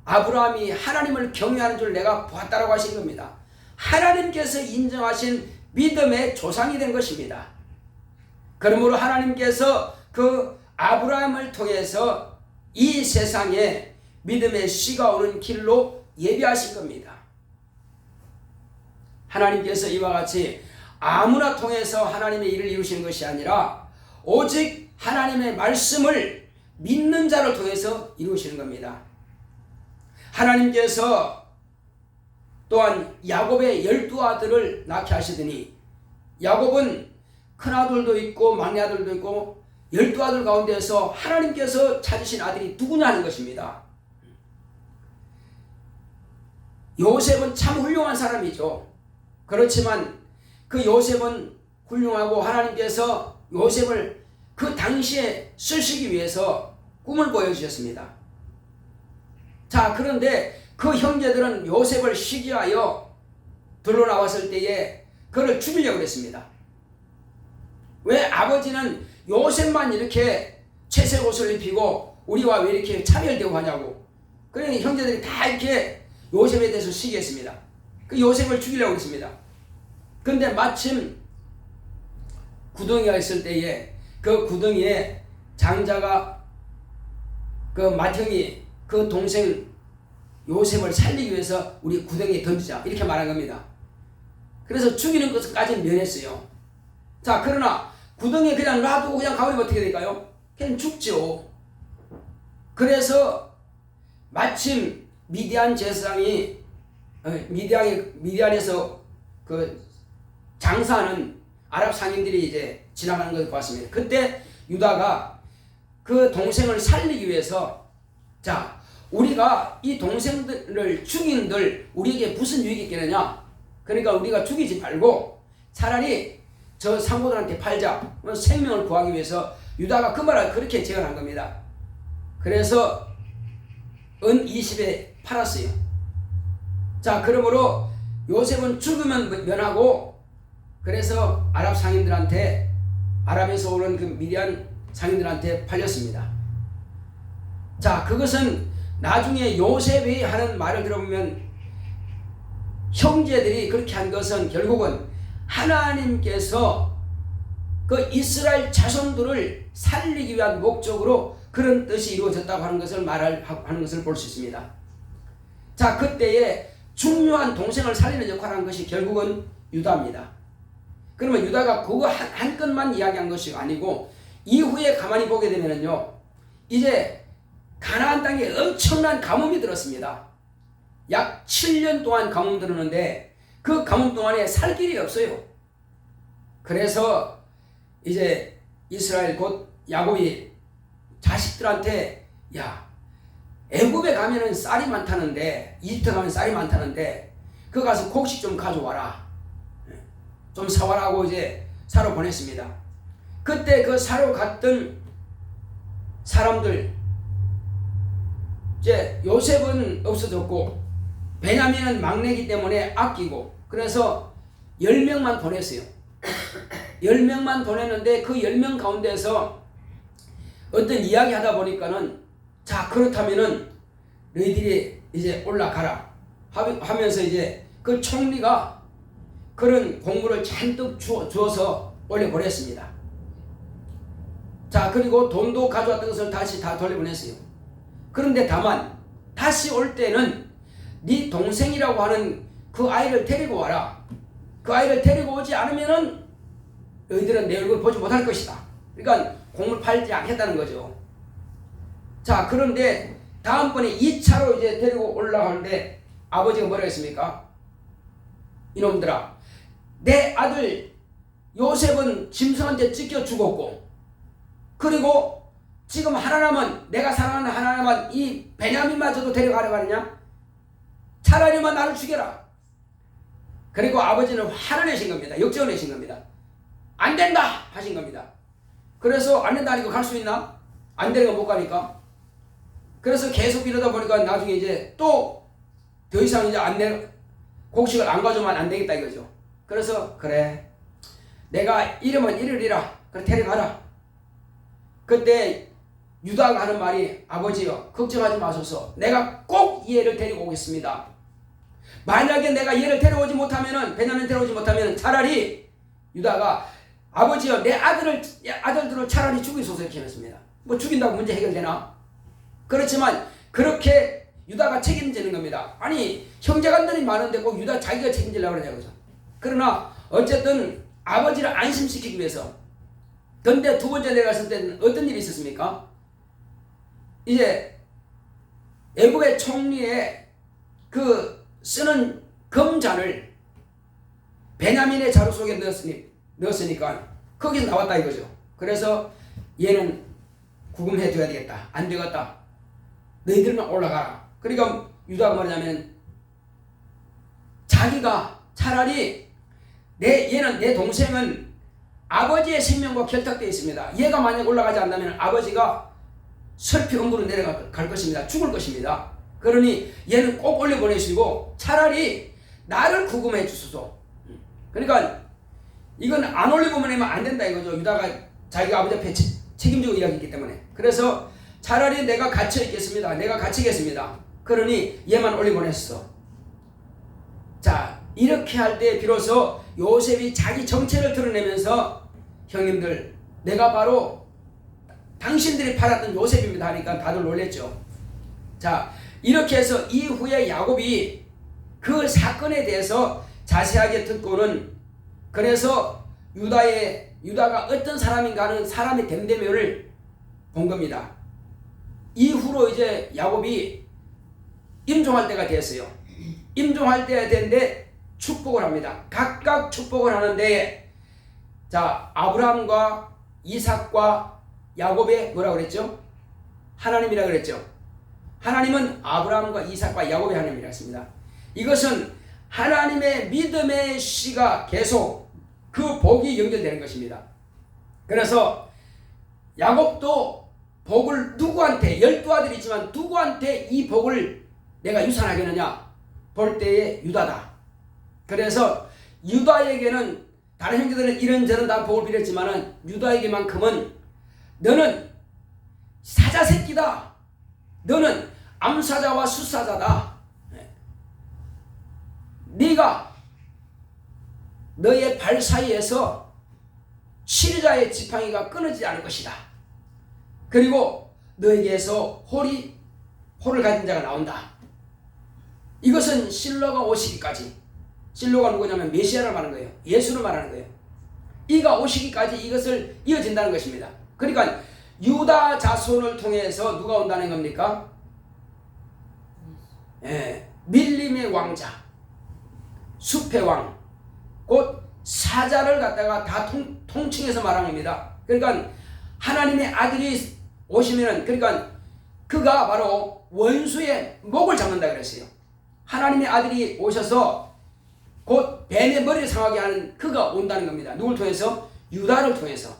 아브라함이 하나님을 경외하는 줄 내가 보았다라고 하신 겁니다. 하나님께서 인정하신 믿음의 조상이 된 것입니다. 그러므로 하나님께서 그 아브라함을 통해서 이 세상에 믿음의 씨가 오는 길로 예비하신 겁니다. 하나님께서 이와 같이 아무나 통해서 하나님의 일을 이루시는 것이 아니라 오직 하나님의 말씀을 믿는 자를 통해서 이루시는 겁니다. 하나님께서 또한 야곱의 12아들을 낳게 하시더니 야곱은 큰아들도 있고 막내아들도 있고 12아들 가운데서 하나님께서 찾으신 아들이 누구냐 하는 것입니다. 요셉은 참 훌륭한 사람이죠. 그렇지만 그 요셉은 훌륭하고 하나님께서 요셉을 그 당시에 쓰시기 위해서 꿈을 보여주셨습니다. 자, 그런데 그 형제들은 요셉을 시기하여 들러 나왔을 때에 그를 죽이려고 했습니다. 왜 아버지는 요셉만 이렇게 채색 옷을 입히고 우리와 왜 이렇게 차별되고 하냐고. 그러니 형제들이 다 이렇게 요셉에 대해서 시기했습니다. 그 요셉을 죽이려고 했습니다. 그런데 마침 구덩이가 있을 때에 그 구덩이에 장자가 그 맏형이 그 동생 요셉을 살리기 위해서 우리 구덩이에 던지자 이렇게 말한 겁니다. 그래서 죽이는 것까지는 면했어요. 자, 그러나 구덩이에 그냥 놔두고 그냥 가버리면 어떻게 될까요? 그냥 죽죠. 그래서 마침 미디안 제사장이 미디안에서 그 장사하는 아랍 상인들이 이제 지나가는 것을 봤습니다. 그때 유다가 그 동생을 살리기 위해서 자, 우리가 이 동생들을 죽인들 우리에게 무슨 유익이 있겠느냐? 그러니까 우리가 죽이지 말고 차라리 저 상고들한테 팔자. 생명을 구하기 위해서 유다가 그 말을 그렇게 제안한 겁니다. 그래서 은 20에 팔았어요. 자, 그러므로 요셉은 죽으면 면하고 그래서 아랍 상인들한테 아랍에서 오는 그 미디안 상인들한테 팔렸습니다. 자, 그것은 나중에 요셉이 하는 말을 들어보면 형제들이 그렇게 한 것은 결국은 하나님께서 그 이스라엘 자손들을 살리기 위한 목적으로 그런 뜻이 이루어졌다고 하는 것을 하는 것을 볼 수 있습니다. 자, 그때에 중요한 동생을 살리는 역할을 한 것이 결국은 유다입니다. 그러면 유다가 그거 한 건만 이야기한 것이 아니고 이후에 가만히 보게 되면요, 이제 가나안 땅에 엄청난 가뭄이 들었습니다. 약 7년 동안 가뭄 들었는데 그 가뭄 동안에 살 길이 없어요. 그래서 이제 이스라엘 곧 야곱이 자식들한테 야, 애굽에 가면은 쌀이 많다는데 이집트 가면 쌀이 많다는데 그거 가서 곡식 좀 가져와라, 좀 사와라 하고 이제 사러 보냈습니다. 그때 그 사러 갔던 사람들 이제 요셉은 없어졌고 베냐민은 막내기 때문에 아끼고 그래서 10명만 보냈어요. 10명만 보냈는데 그 10명 가운데서 어떤 이야기 하다 보니까는 자, 그렇다면은 너희들이 이제 올라가라 하면서 이제 그 총리가 그런 공물을 잔뜩 주어서 올려보냈습니다. 자, 그리고 돈도 가져왔던 것을 다시 다 돌려보냈어요. 그런데 다만 다시 올 때는 네 동생이라고 하는 그 아이를 데리고 와라. 그 아이를 데리고 오지 않으면은 너희들은 내 얼굴 보지 못할 것이다. 그러니까 공을 팔지 않겠다는 거죠. 자, 그런데 다음번에 2차로 이제 데리고 올라가는데 아버지가 뭐라 했습니까? 이놈들아, 내 아들 요셉은 짐승한테 찢겨 죽었고, 그리고 지금 하나 남은, 내가 사랑하는 하나 남은 이 베냐민마저도 데려가려고 하느냐? 차라리만 나를 죽여라. 그리고 아버지는 화를 내신 겁니다. 역정을 내신 겁니다. 안 된다 하신 겁니다. 그래서 안 된다니까 갈 수 있나? 안 되는 거 못 가니까. 그래서 계속 이러다 보니까 나중에 이제 또 더 이상 이제 곡식을 안 가져오면 안 되겠다 이거죠. 그래서 그래, 내가 이러면 이르리라. 그래, 데려가라. 그때 유다가 하는 말이, 아버지요, 걱정하지 마소서. 내가 꼭 이 애를 데리고 오겠습니다. 만약에 내가 얘를 데려오지 못하면은, 베냐민 데려오지 못하면은 차라리 유다가, 아버지요, 내 아들들을 차라리 죽이소서 이렇게 했습니다. 뭐 죽인다고 문제 해결되나? 그렇지만 그렇게 유다가 책임지는 겁니다. 아니, 형제간들이 많은데 꼭 유다 자기가 책임지려고 그러냐고. 그러나 어쨌든 아버지를 안심시키기 위해서. 근데 두 번째 내려갔을 때는 어떤 일이 있었습니까? 이제 애굽의 총리의 그 쓰는 금잔을 베냐민의 자루 속에 넣었으니까 거기서 나왔다 이거죠. 그래서 얘는 구금해 둬야 되겠다. 안 되겠다. 너희들만 올라가라. 그러니까 유다가 뭐냐면, 자기가 차라리 얘는, 내 동생은 아버지의 생명과 결탁되어 있습니다. 얘가 만약 올라가지 않는다면 아버지가 설피 음부로 내려갈 것입니다. 죽을 것입니다. 그러니 얘는 꼭 올려보내시고 차라리 나를 구금해 주소서. 그러니까 이건 안 올려보내면 안 된다 이거죠. 유다가 자기가 아버지 앞에 책임지고 이야기했기 때문에. 그래서 차라리 내가 갇혀 있겠습니다. 내가 갇히겠습니다. 그러니 얘만 올려보냈어. 자, 이렇게 할 때 비로소 요셉이 자기 정체를 드러내면서, 형님들, 내가 바로 당신들이 팔았던 요셉입니다 하니까 다들 놀랬죠. 자, 이렇게 해서 이후에 야곱이 그 사건에 대해서 자세하게 듣고는, 그래서 유다가 어떤 사람인가 하는 사람의 됨됨이를 본 겁니다. 이후로 이제 야곱이 임종할 때가 됐어요. 임종할 때가 됐는데 축복을 합니다. 각각 축복을 하는데, 자, 아브라함과 이삭과 야곱의 뭐라고 그랬죠? 하나님이라 그랬죠. 하나님은 아브라함과 이삭과 야곱의 하나님이라 했습니다. 이것은 하나님의 믿음의 씨가 계속 그 복이 연결되는 것입니다. 그래서 야곱도 복을 누구한테, 12아들이 있지만 누구한테 이 복을 내가 유산하겠느냐 볼 때에 유다다. 그래서 유다에게는, 다른 형제들은 이런저런 다 복을 빌었지만은 유다에게만큼은, 너는 사자 새끼다. 너는 암사자와 수사자다. 네가 너의 발 사이에서 치르자의 지팡이가 끊어지지 않을 것이다. 그리고 너에게서 홀을 가진 자가 나온다. 이것은 실로가 오시기까지, 실로가 누구냐면 메시아를 말하는 거예요. 예수를 말하는 거예요. 이가 오시기까지 이것을 이어진다는 것입니다. 그러니까 유다 자손을 통해서 누가 온다는 겁니까? 밀림의 왕자, 숲의 왕, 곧 사자를 갖다가 다 통칭해서 말하는 겁니다. 그러니까 하나님의 아들이 오시면은, 그러니까 그가 바로 원수의 목을 잡는다 그랬어요. 하나님의 아들이 오셔서 곧 뱀의 머리를 상하게 하는 그가 온다는 겁니다. 누굴 통해서? 유다를 통해서.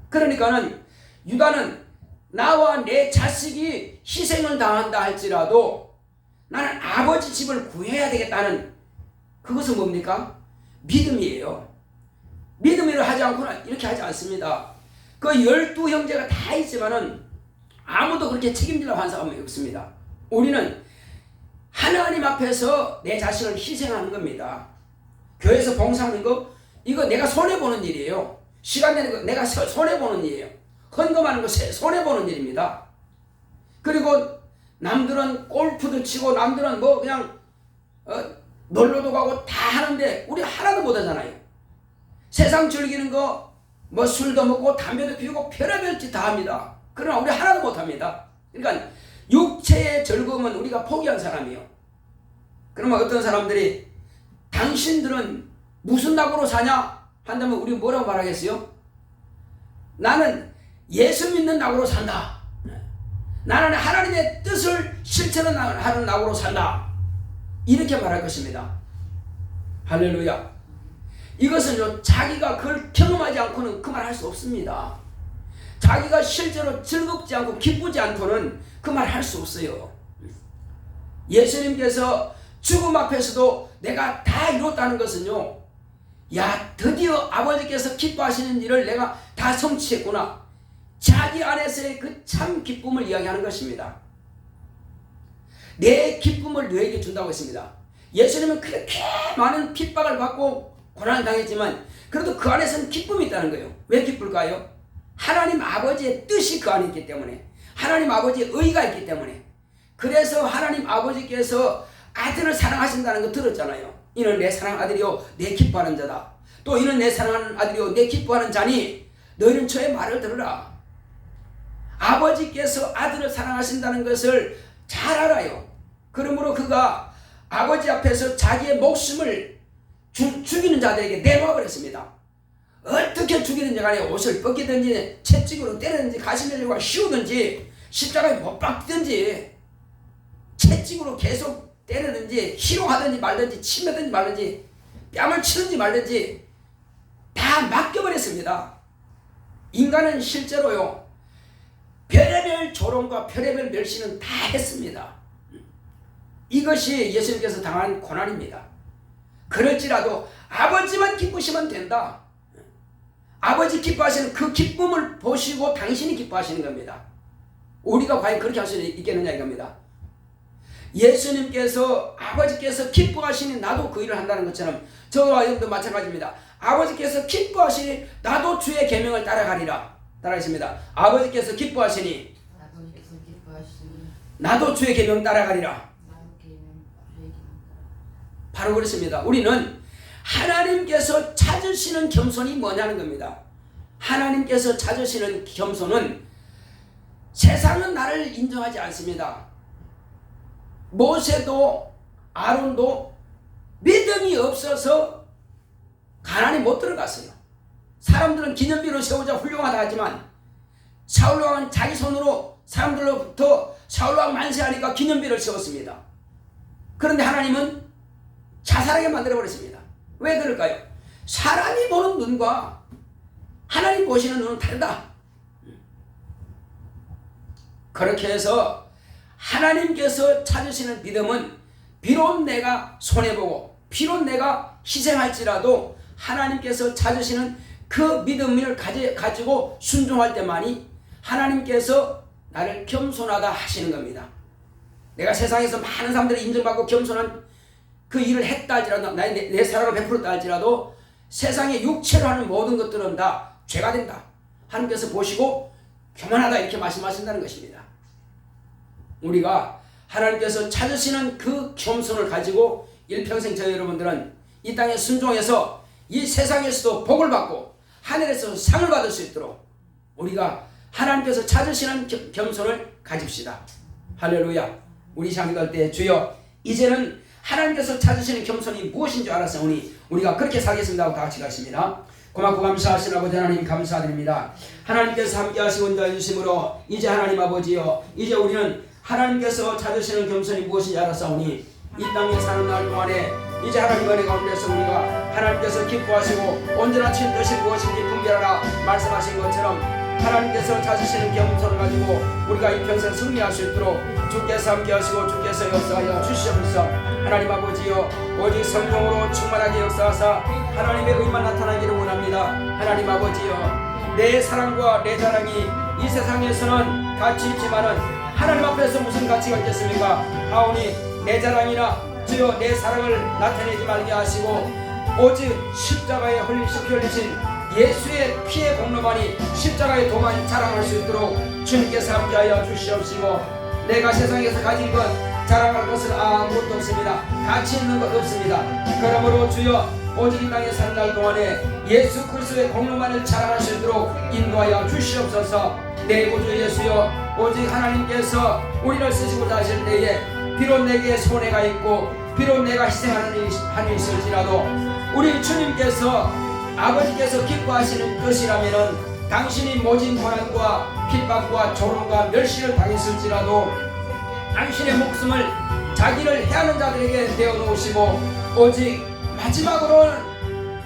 그러니까는 유다는 나와 내 자식이 희생을 당한다 할지라도 나는 아버지 집을 구해야 되겠다는, 그것은 뭡니까? 믿음이에요. 믿음으로 하지 않고는 이렇게 하지 않습니다. 그 12형제가 다 있지만은 아무도 그렇게 책임지려고 하는 사람이 없습니다. 우리는 하나님 앞에서 내 자신을 희생하는 겁니다. 교회에서 봉사하는 거, 이거 내가 손해보는 일이에요. 시간 내는 거 내가 손해보는 일이에요. 헌금하는 거 손해보는 일입니다. 그리고 남들은 골프도 치고 남들은 뭐 그냥 놀러도 가고 다 하는데 우리 하나도 못하잖아요. 세상 즐기는 거 뭐 술도 먹고 담배도 피우고 별의별 짓 다 합니다. 그러나 우리 하나도 못합니다. 그러니까 육체의 즐거움은 우리가 포기한 사람이요. 그러면 어떤 사람들이 당신들은 무슨 낙으로 사냐 한다면 우리 뭐라고 말하겠어요? 나는 예수 믿는 낙으로 산다. 나는 하나님의 뜻을 실천하는 낙으로 산다. 이렇게 말할 것입니다. 할렐루야. 이것은요, 자기가 그걸 경험하지 않고는 그 말 할 수 없습니다. 자기가 실제로 즐겁지 않고 기쁘지 않고는 그 말 할 수 없어요. 예수님께서 죽음 앞에서도 내가 다 이뤘다는 것은요, 야, 드디어 아버지께서 기뻐하시는 일을 내가 다 성취했구나. 자기 안에서의 그 참 기쁨을 이야기하는 것입니다. 내 기쁨을 너에게 준다고 했습니다. 예수님은 그렇게 많은 핍박을 받고 고난을 당했지만 그래도 그 안에서는 기쁨이 있다는 거예요. 왜 기쁠까요? 하나님 아버지의 뜻이 그 안에 있기 때문에, 하나님 아버지의 의가 있기 때문에. 그래서 하나님 아버지께서 아들을 사랑하신다는 거 들었잖아요. 이는 내 사랑하는 아들이요 내 기뻐하는 자다. 또 이는 내 사랑하는 아들이요 내 기뻐하는 자니 너희는 저의 말을 들으라. 아버지께서 아들을 사랑하신다는 것을 잘 알아요. 그러므로 그가 아버지 앞에서 자기의 목숨을 죽이는 자들에게 내놓아버렸습니다. 어떻게 죽이는지 간에 옷을 벗기든지 채찍으로 때리든지 가시면과 씌우든지 십자가에 못 박든지 채찍으로 계속 때리든지 희롱하든지 말든지 치매든지 말든지 뺨을 치든지 말든지 다 맡겨버렸습니다. 인간은 실제로요, 별의별 조롱과 별의별 멸시는 다 했습니다. 이것이 예수님께서 당한 고난입니다. 그럴지라도 아버지만 기쁘시면 된다. 아버지 기뻐하시는 그 기쁨을 보시고 당신이 기뻐하시는 겁니다. 우리가 과연 그렇게 할 수 있겠느냐 이겁니다. 예수님께서 아버지께서 기뻐하시니 나도 그 일을 한다는 것처럼 저와 여러분도 마찬가지입니다. 아버지께서 기뻐하시니 나도 주의 계명을 따라가리라. 따라하십니다. 아버지께서 기뻐하시니 나도 주의 계명 따라가리라. 바로 그렇습니다. 우리는 하나님께서 찾으시는 겸손이 뭐냐는 겁니다. 하나님께서 찾으시는 겸손은 세상은 나를 인정하지 않습니다. 모세도 아론도 믿음이 없어서 가나안에 못 들어갔어요. 사람들은 기념비를 세우자 훌륭하다 하지만 사울왕은 자기 손으로 사람들로부터 사울왕 만세하니까 기념비를 세웠습니다. 그런데 하나님은 자살하게 만들어버렸습니다. 왜 그럴까요? 사람이 보는 눈과 하나님 보시는 눈은 다르다. 그렇게 해서 하나님께서 찾으시는 믿음은 비록 내가 손해보고 비록 내가 희생할지라도 하나님께서 찾으시는 그 믿음을 가지고 순종할 때만이 하나님께서 나를 겸손하다 하시는 겁니다. 내가 세상에서 많은 사람들이 인정받고 겸손한 그 일을 했다 할지라도 내 사랑을 베풀었다 할지라도 세상에 육체로 하는 모든 것들은 다 죄가 된다. 하나님께서 보시고 교만하다 이렇게 말씀하신다는 것입니다. 우리가 하나님께서 찾으시는 그 겸손을 가지고 일평생 저희 여러분들은 이 땅에 순종해서 이 세상에서도 복을 받고 하늘에서 상을 받을 수 있도록 우리가 하나님께서 찾으시는 겸손을 가집시다. 할렐루야. 우리 장기갈 때 주여 이제는 하나님께서 찾으시는 겸손이 무엇인 줄 알았사오니 우리가 그렇게 살겠습니다 하고 다 같이 가십니다. 고맙고 감사하신 아버지 하나님 감사드립니다. 하나님께서 함께 하시고 인도해 주심으로 이제 하나님 아버지여 이제 우리는 하나님께서 찾으시는 겸손이 무엇인지 알았사오니 이 땅에 사는 날 동안에 이제 하나님 은혜 가운데서 우리가 하나님께서 기뻐하시고 온전한 친 뜻이 무엇인지 분별하라 말씀하신 것처럼 하나님께서 찾으시는 겸손을 가지고 우리가 이 평생 승리할 수 있도록 주께서 함께 하시고 주께서 역사하여 주시옵소서. 하나님 아버지여 오직 성령으로 충만하게 역사하사 하나님의 의만 나타나기를 원합니다. 하나님 아버지여 내 사랑과 내 자랑이 이 세상에서는 가치 있지만은 하나님 앞에서 무슨 가치가 있겠습니까? 하오니 내 자랑이나 주여 내 사랑을 나타내지 말게 하시고 오직 십자가에 흘리신 예수의 피의 공로만이 십자가의 도만 자랑할 수 있도록 주님께서 함께하여 주시옵시고 내가 세상에서 가진 것 자랑할 것은 아무것도 없습니다. 가치 있는 것 없습니다. 그러므로 주여 오직 이 땅에 사는 날 동안에 예수 그리스도의 공로만을 자랑할 수 있도록 인도하여 주시옵소서. 내 구주 예수여, 오직 하나님께서 우리를 쓰시고자 하실 때에 비록 내게 손해가 있고 비록 내가 희생하는 한이 있을지라도 우리 주님께서 아버지께서 기뻐하시는 것이라면은 당신이 모진 고난과 핍박과 조롱과 멸시를 당했을지라도 당신의 목숨을 자기를 해하는 자들에게 내어놓으시고 오직 마지막으로는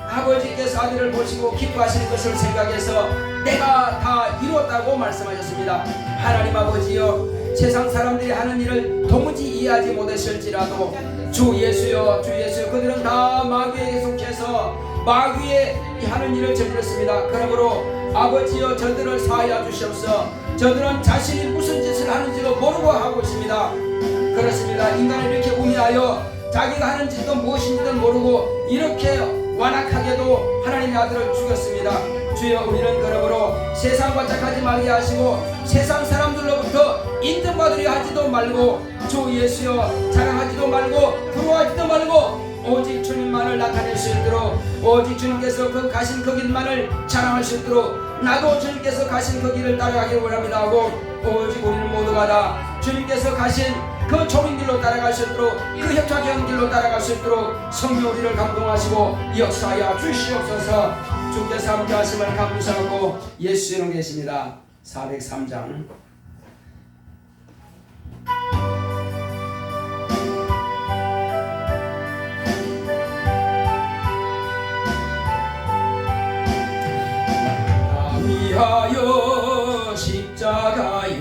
아버지께서 아들을 보시고 기뻐하시는 것을 생각해서 내가 다 이루었다고 말씀하셨습니다. 하나님 아버지여, 세상 사람들이 하는 일을 도무지 이해하지 못했을지라도 주 예수여, 주 예수여, 그들은 다 마귀에게 속해서 마귀의 하는 일을 저질렀습니다. 그러므로 아버지여, 저들을 사하여 주시옵소서. 저들은 자신이 무슨 짓을 하는지도 모르고 하고 있습니다. 그렇습니다. 인간을 이렇게 우매하여 자기가 하는 짓도 무엇인지도 모르고 이렇게 완악하게도 하나님의 아들을 죽였습니다. 주여, 우리는 그러므로 세상과 짝하지 말게 하시고 세상 사람들로부터 인정받으려 하지도 말고 주 예수여, 자랑하지도 말고 부러워하지도 말고 오직 주님만을 나타낼 수 있도록, 오직 주님께서 그 가신 그 길만을 자랑할 수 있도록 나도 주님께서 가신 그 길을 따라가기를 원합니다 하고 오직 우리는 모두가 다 주님께서 가신 그 좁은 길로 따라갈 수 있도록, 그 협착한 길로 따라갈 수 있도록 성령 우리를 감동하시고 역사하여 주시옵소서. 주께서 함께 하심을 감사하고 예수 이름 계십니다. 403장 위하여 십자가에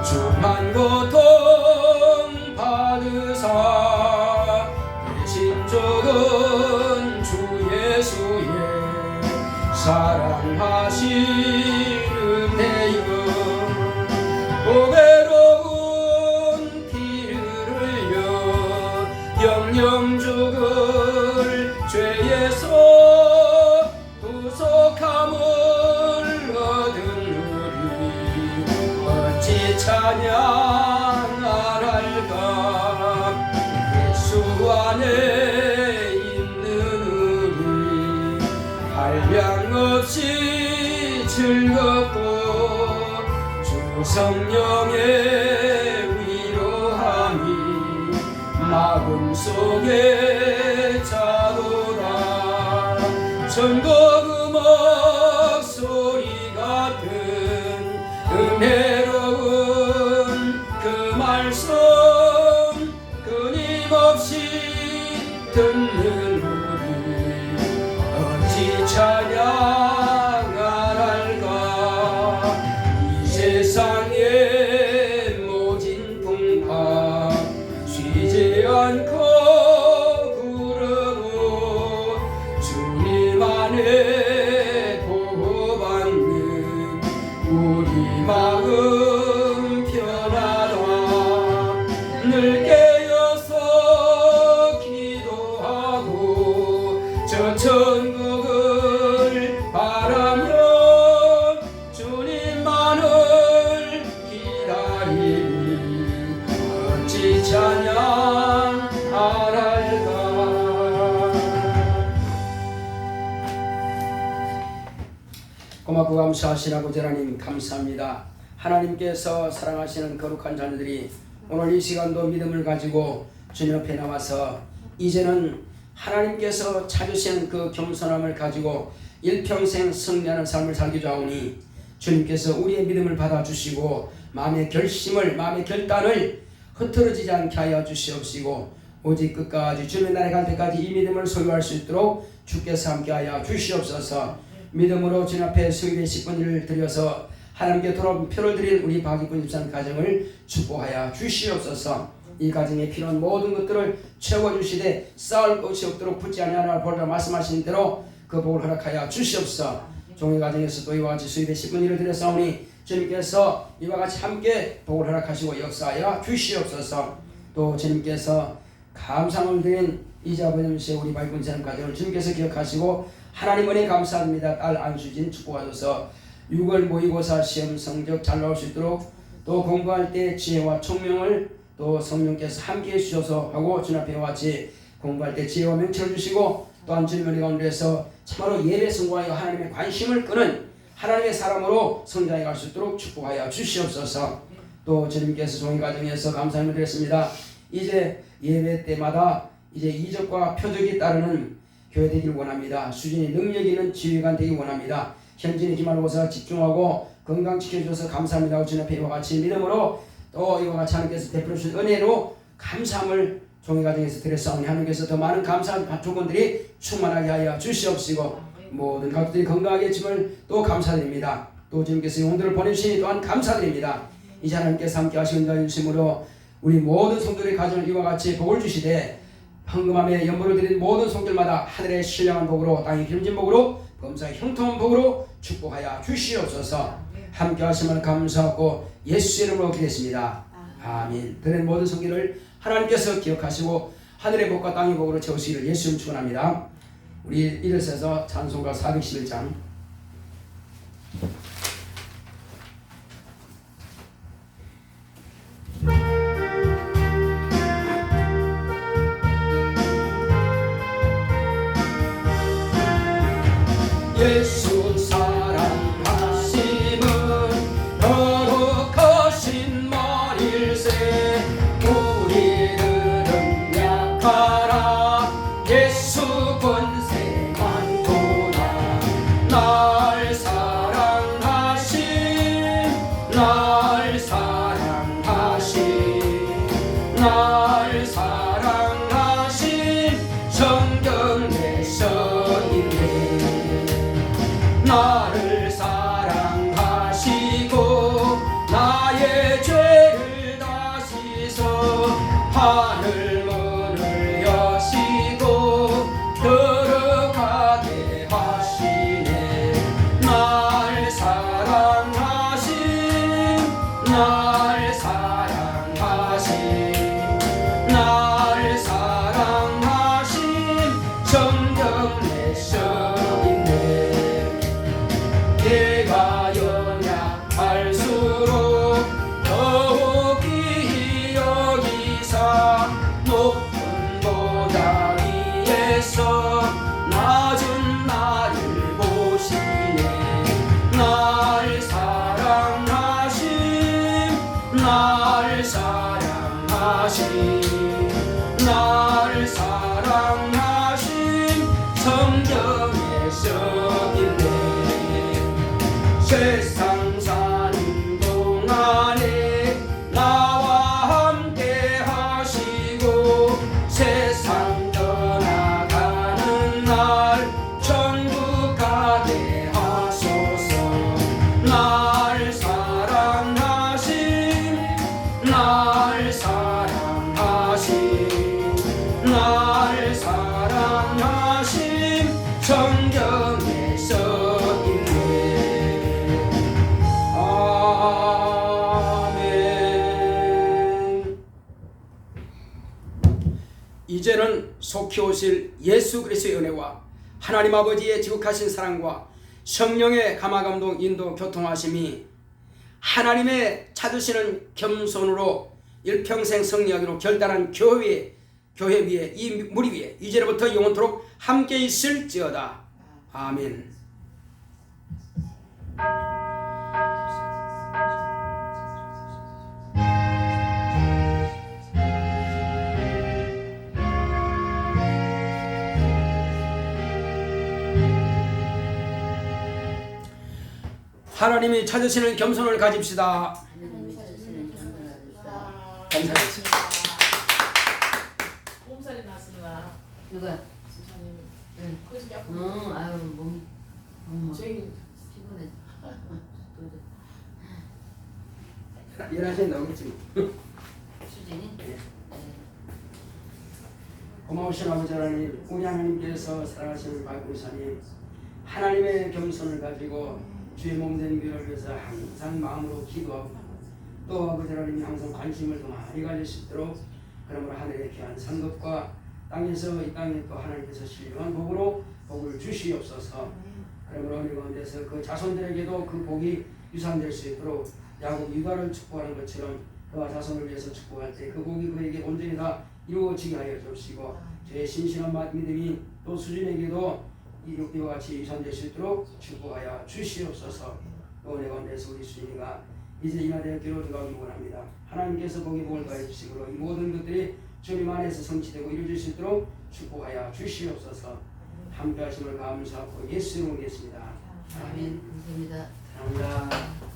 중한 고통 받으사 대신 적은 주 예수의 사랑하시는 내요. 고배로운 피를 흘려 영영 죽을 죄에서 구속함을 얻은 우리 어찌 찬양할까. 예수 안에 있는 우리 한량 없이 즐겁고 주 성령의 위로함이 마음속에 자도다. 전곡 음악 소리 같은 은혜로운 그 말씀 끊임없이 듣는 우리 어찌 찬양할까. 이 세상의 모진 풍파 쉬지 않고 구르고 주님 안에 보호받는 우리 마음 편하다. 늘 깨어서 기도하고 저 천국을 바라며 주님만을 기다리니 어찌 찬양할까. 고맙고 감사하신 아버지 하나님, 감사합니다. 하나님께서 사랑하시는 거룩한 자녀들이 오늘 이 시간도 믿음을 가지고 주님 앞에 나와서 이제는 하나님께서 찾으신 그 겸손함을 가지고 일평생 승리하는 삶을 살기 좋아오니 주님께서 우리의 믿음을 받아주시고 마음의 결심을, 마음의 결단을 흐트러지지 않게 하여 주시옵시고 오직 끝까지 주님의 나라에 갈 때까지 이 믿음을 소유할 수 있도록 주께서 함께하여 주시옵소서. 믿음으로 주님 앞에 수일의 10분을 드려서 하나님께 돌아온 표를 드린 우리 박익군 집사님 가정을 축복하여 주시옵소서. 이 가정에 필요한 모든 것들을 채워주시되 쌓을 것이 없도록 붙지 아니하라 보라 말씀하신 대로 그 복을 허락하여 주시옵소서. 종의 가정에서 또 이와 같이 수일의 10분을 드렸사오니 주님께서 이와 같이 함께 복을 허락하시고 역사하여 주시옵소서. 또 주님께서 감상을 드린 이자버님씨 우리 박익군 집사님 가정을 주님께서 기억하시고 하나님 은혜 감사합니다. 딸 안수진 축복하셔서 6월 모의고사 시험 성적 잘 나올 수 있도록 또 공부할 때 지혜와 총명을 또 성령께서 함께해 주셔서 하고 주님 앞에 같이 공부할 때 지혜와 명철을 주시고 또한 주님의 은혜 가운데서 참으로 예배 성공하여 하나님의 관심을 끄는 하나님의 사람으로 성장해 갈 수 있도록 축복하여 주시옵소서. 또 주님께서 종의 가정에서 감사함을 드렸습니다. 이제 예배 때마다 이제 이적과 표적이 따르는 교회 되기를 원합니다. 수준이 능력 있는 지휘관 되기 원합니다. 현진의 기만을 보사 집중하고 건강 지켜주셔서 감사합니다. 주님 앞에 이와 같이 믿음으로 또 이와 같이 하나님께서 베풀어 주신 은혜로 감사함을 종의 가정에서 드렸사오니 하나님께서 더 많은 감사한 조건들이 충만하게 하여 주시옵시고 모든 가족들이 건강하게 짐을 또 감사드립니다. 또 주님께서 영혼들을 보내주시니 또한 감사드립니다. 이제 하나님께서 함께 하시는 자 주심으로 우리 모든 성도들의 가정을 이와 같이 복을 주시되 헌금함에 연보를 드린 모든 손길마다 하늘의 신령한 복으로 땅의 기름진 복으로 범사의 형통한 복으로 축복하여 주시옵소서. 함께 하시면 감사하고 예수 이름으로 기도했습니다. 아멘. 드린 모든 손길을 하나님께서 기억하시고 하늘의 복과 땅의 복으로 채우시기를 예수 이름 축원합니다. 우리 일어서서 찬송가 411장 예수 사랑하심은 거룩하신 말일세. 우리들은 약하나 예수 권세 많구나. 날 사랑하신 날 사랑하신 날 사랑하신 성경 내서 있네. 나를 사랑하시고 나의 죄를 다시서 하늘 문을 여시고 들어가게 하시네. 날 사랑하신 날 사랑하신 날 사랑하신 성경 내서 내가 연약할수록 더욱이 여기사 높은 보좌 위에서 낮은 나를 보시네. 날 사랑하신 날 사랑하신 날 사랑하신 성경에서 있네. 세상 사는 동안에 나와 함께 하시고 세상 떠나가는 날 천국 가게 하소서. 날 사랑하신 날 사랑하신 날 사랑하신 성경에서 있네. 이제는 속히 오실 예수 그리스도의 은혜와 하나님 아버지의 지극하신 사랑과 성령의 감화감동 인도 교통하심이 하나님의 찾으시는 겸손으로 일평생 승리하기로 결단한 교회 위에 이 무리 위에 이제로부터 영원토록 함께 있을지어다. 아멘. 하나님이 찾으시는 겸손을 가집시다. 감사합니다. 몸살이 났으나 누가? 지사님 응. 그래서 약간 아유 몸이 저희 피곤해. 일하시는 나오겠지. 수진이? 네. 고마우신 아버지 하나님, 우리 하나님께서 사랑하시는 발굴사님, 하나님의 겸손을 가지고 주의 몸된 교회를 위해서 항상 마음으로 기도하고 또 아버지 하나님이 항상 관심을 더 많이 가질 수 있도록 그러므로 하늘의 귀한 상급과 땅에서 이 땅에 또 하나님께서 신령한 복으로 복을 주시옵소서. 그러므로 우리 가운데서 그 자손들에게도 그 복이 유산될 수 있도록 야곱 유다를 축복하는 것처럼 그와 자손을 위해서 축복할 때 그 복이 그에게 온전히 다 이루어지게 하여 주시고 저의 신실한 믿음이 또 수진에게도 이와 같이 유산될 수 있도록 축복하여 주시옵소서. 또 내 가운데서 우리 수진이가 이제 인하대학교로 들어가기 원합니다. 하나님께서 복이 복을 가해 주시고 이 모든 것들이 주님 안에서 성취되고 이루어질 수 있도록 축복하여 주시옵소서. 함께 하심을 감사하고 예수 이름으로 겠습니다. 아멘. 감사합니다. 감사합니다.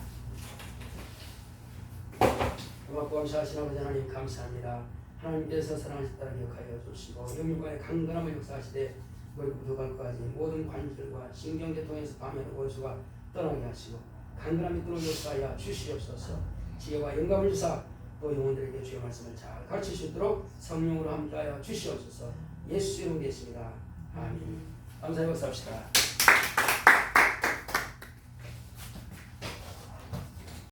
고맙고 감사하신 아버지 하나님 감사합니다. 하나님께서 사랑하셨다는 기억하여 주시고 영육간의 강건함을 역사하시되 머리부터 발까지 모든 관절과 신경계통에서 밤에는 원수가 떠나게 하시고 강건함이 있도록 역사하여 주시옵소서. 지혜와 영감을 주사 또 영혼들에게 주의 말씀을 잘 가르칠 수 있도록 성령으로 함께하여 주시옵소서. 예수 이름으로 겠습니다. 아멘. 감사히 박수합시다.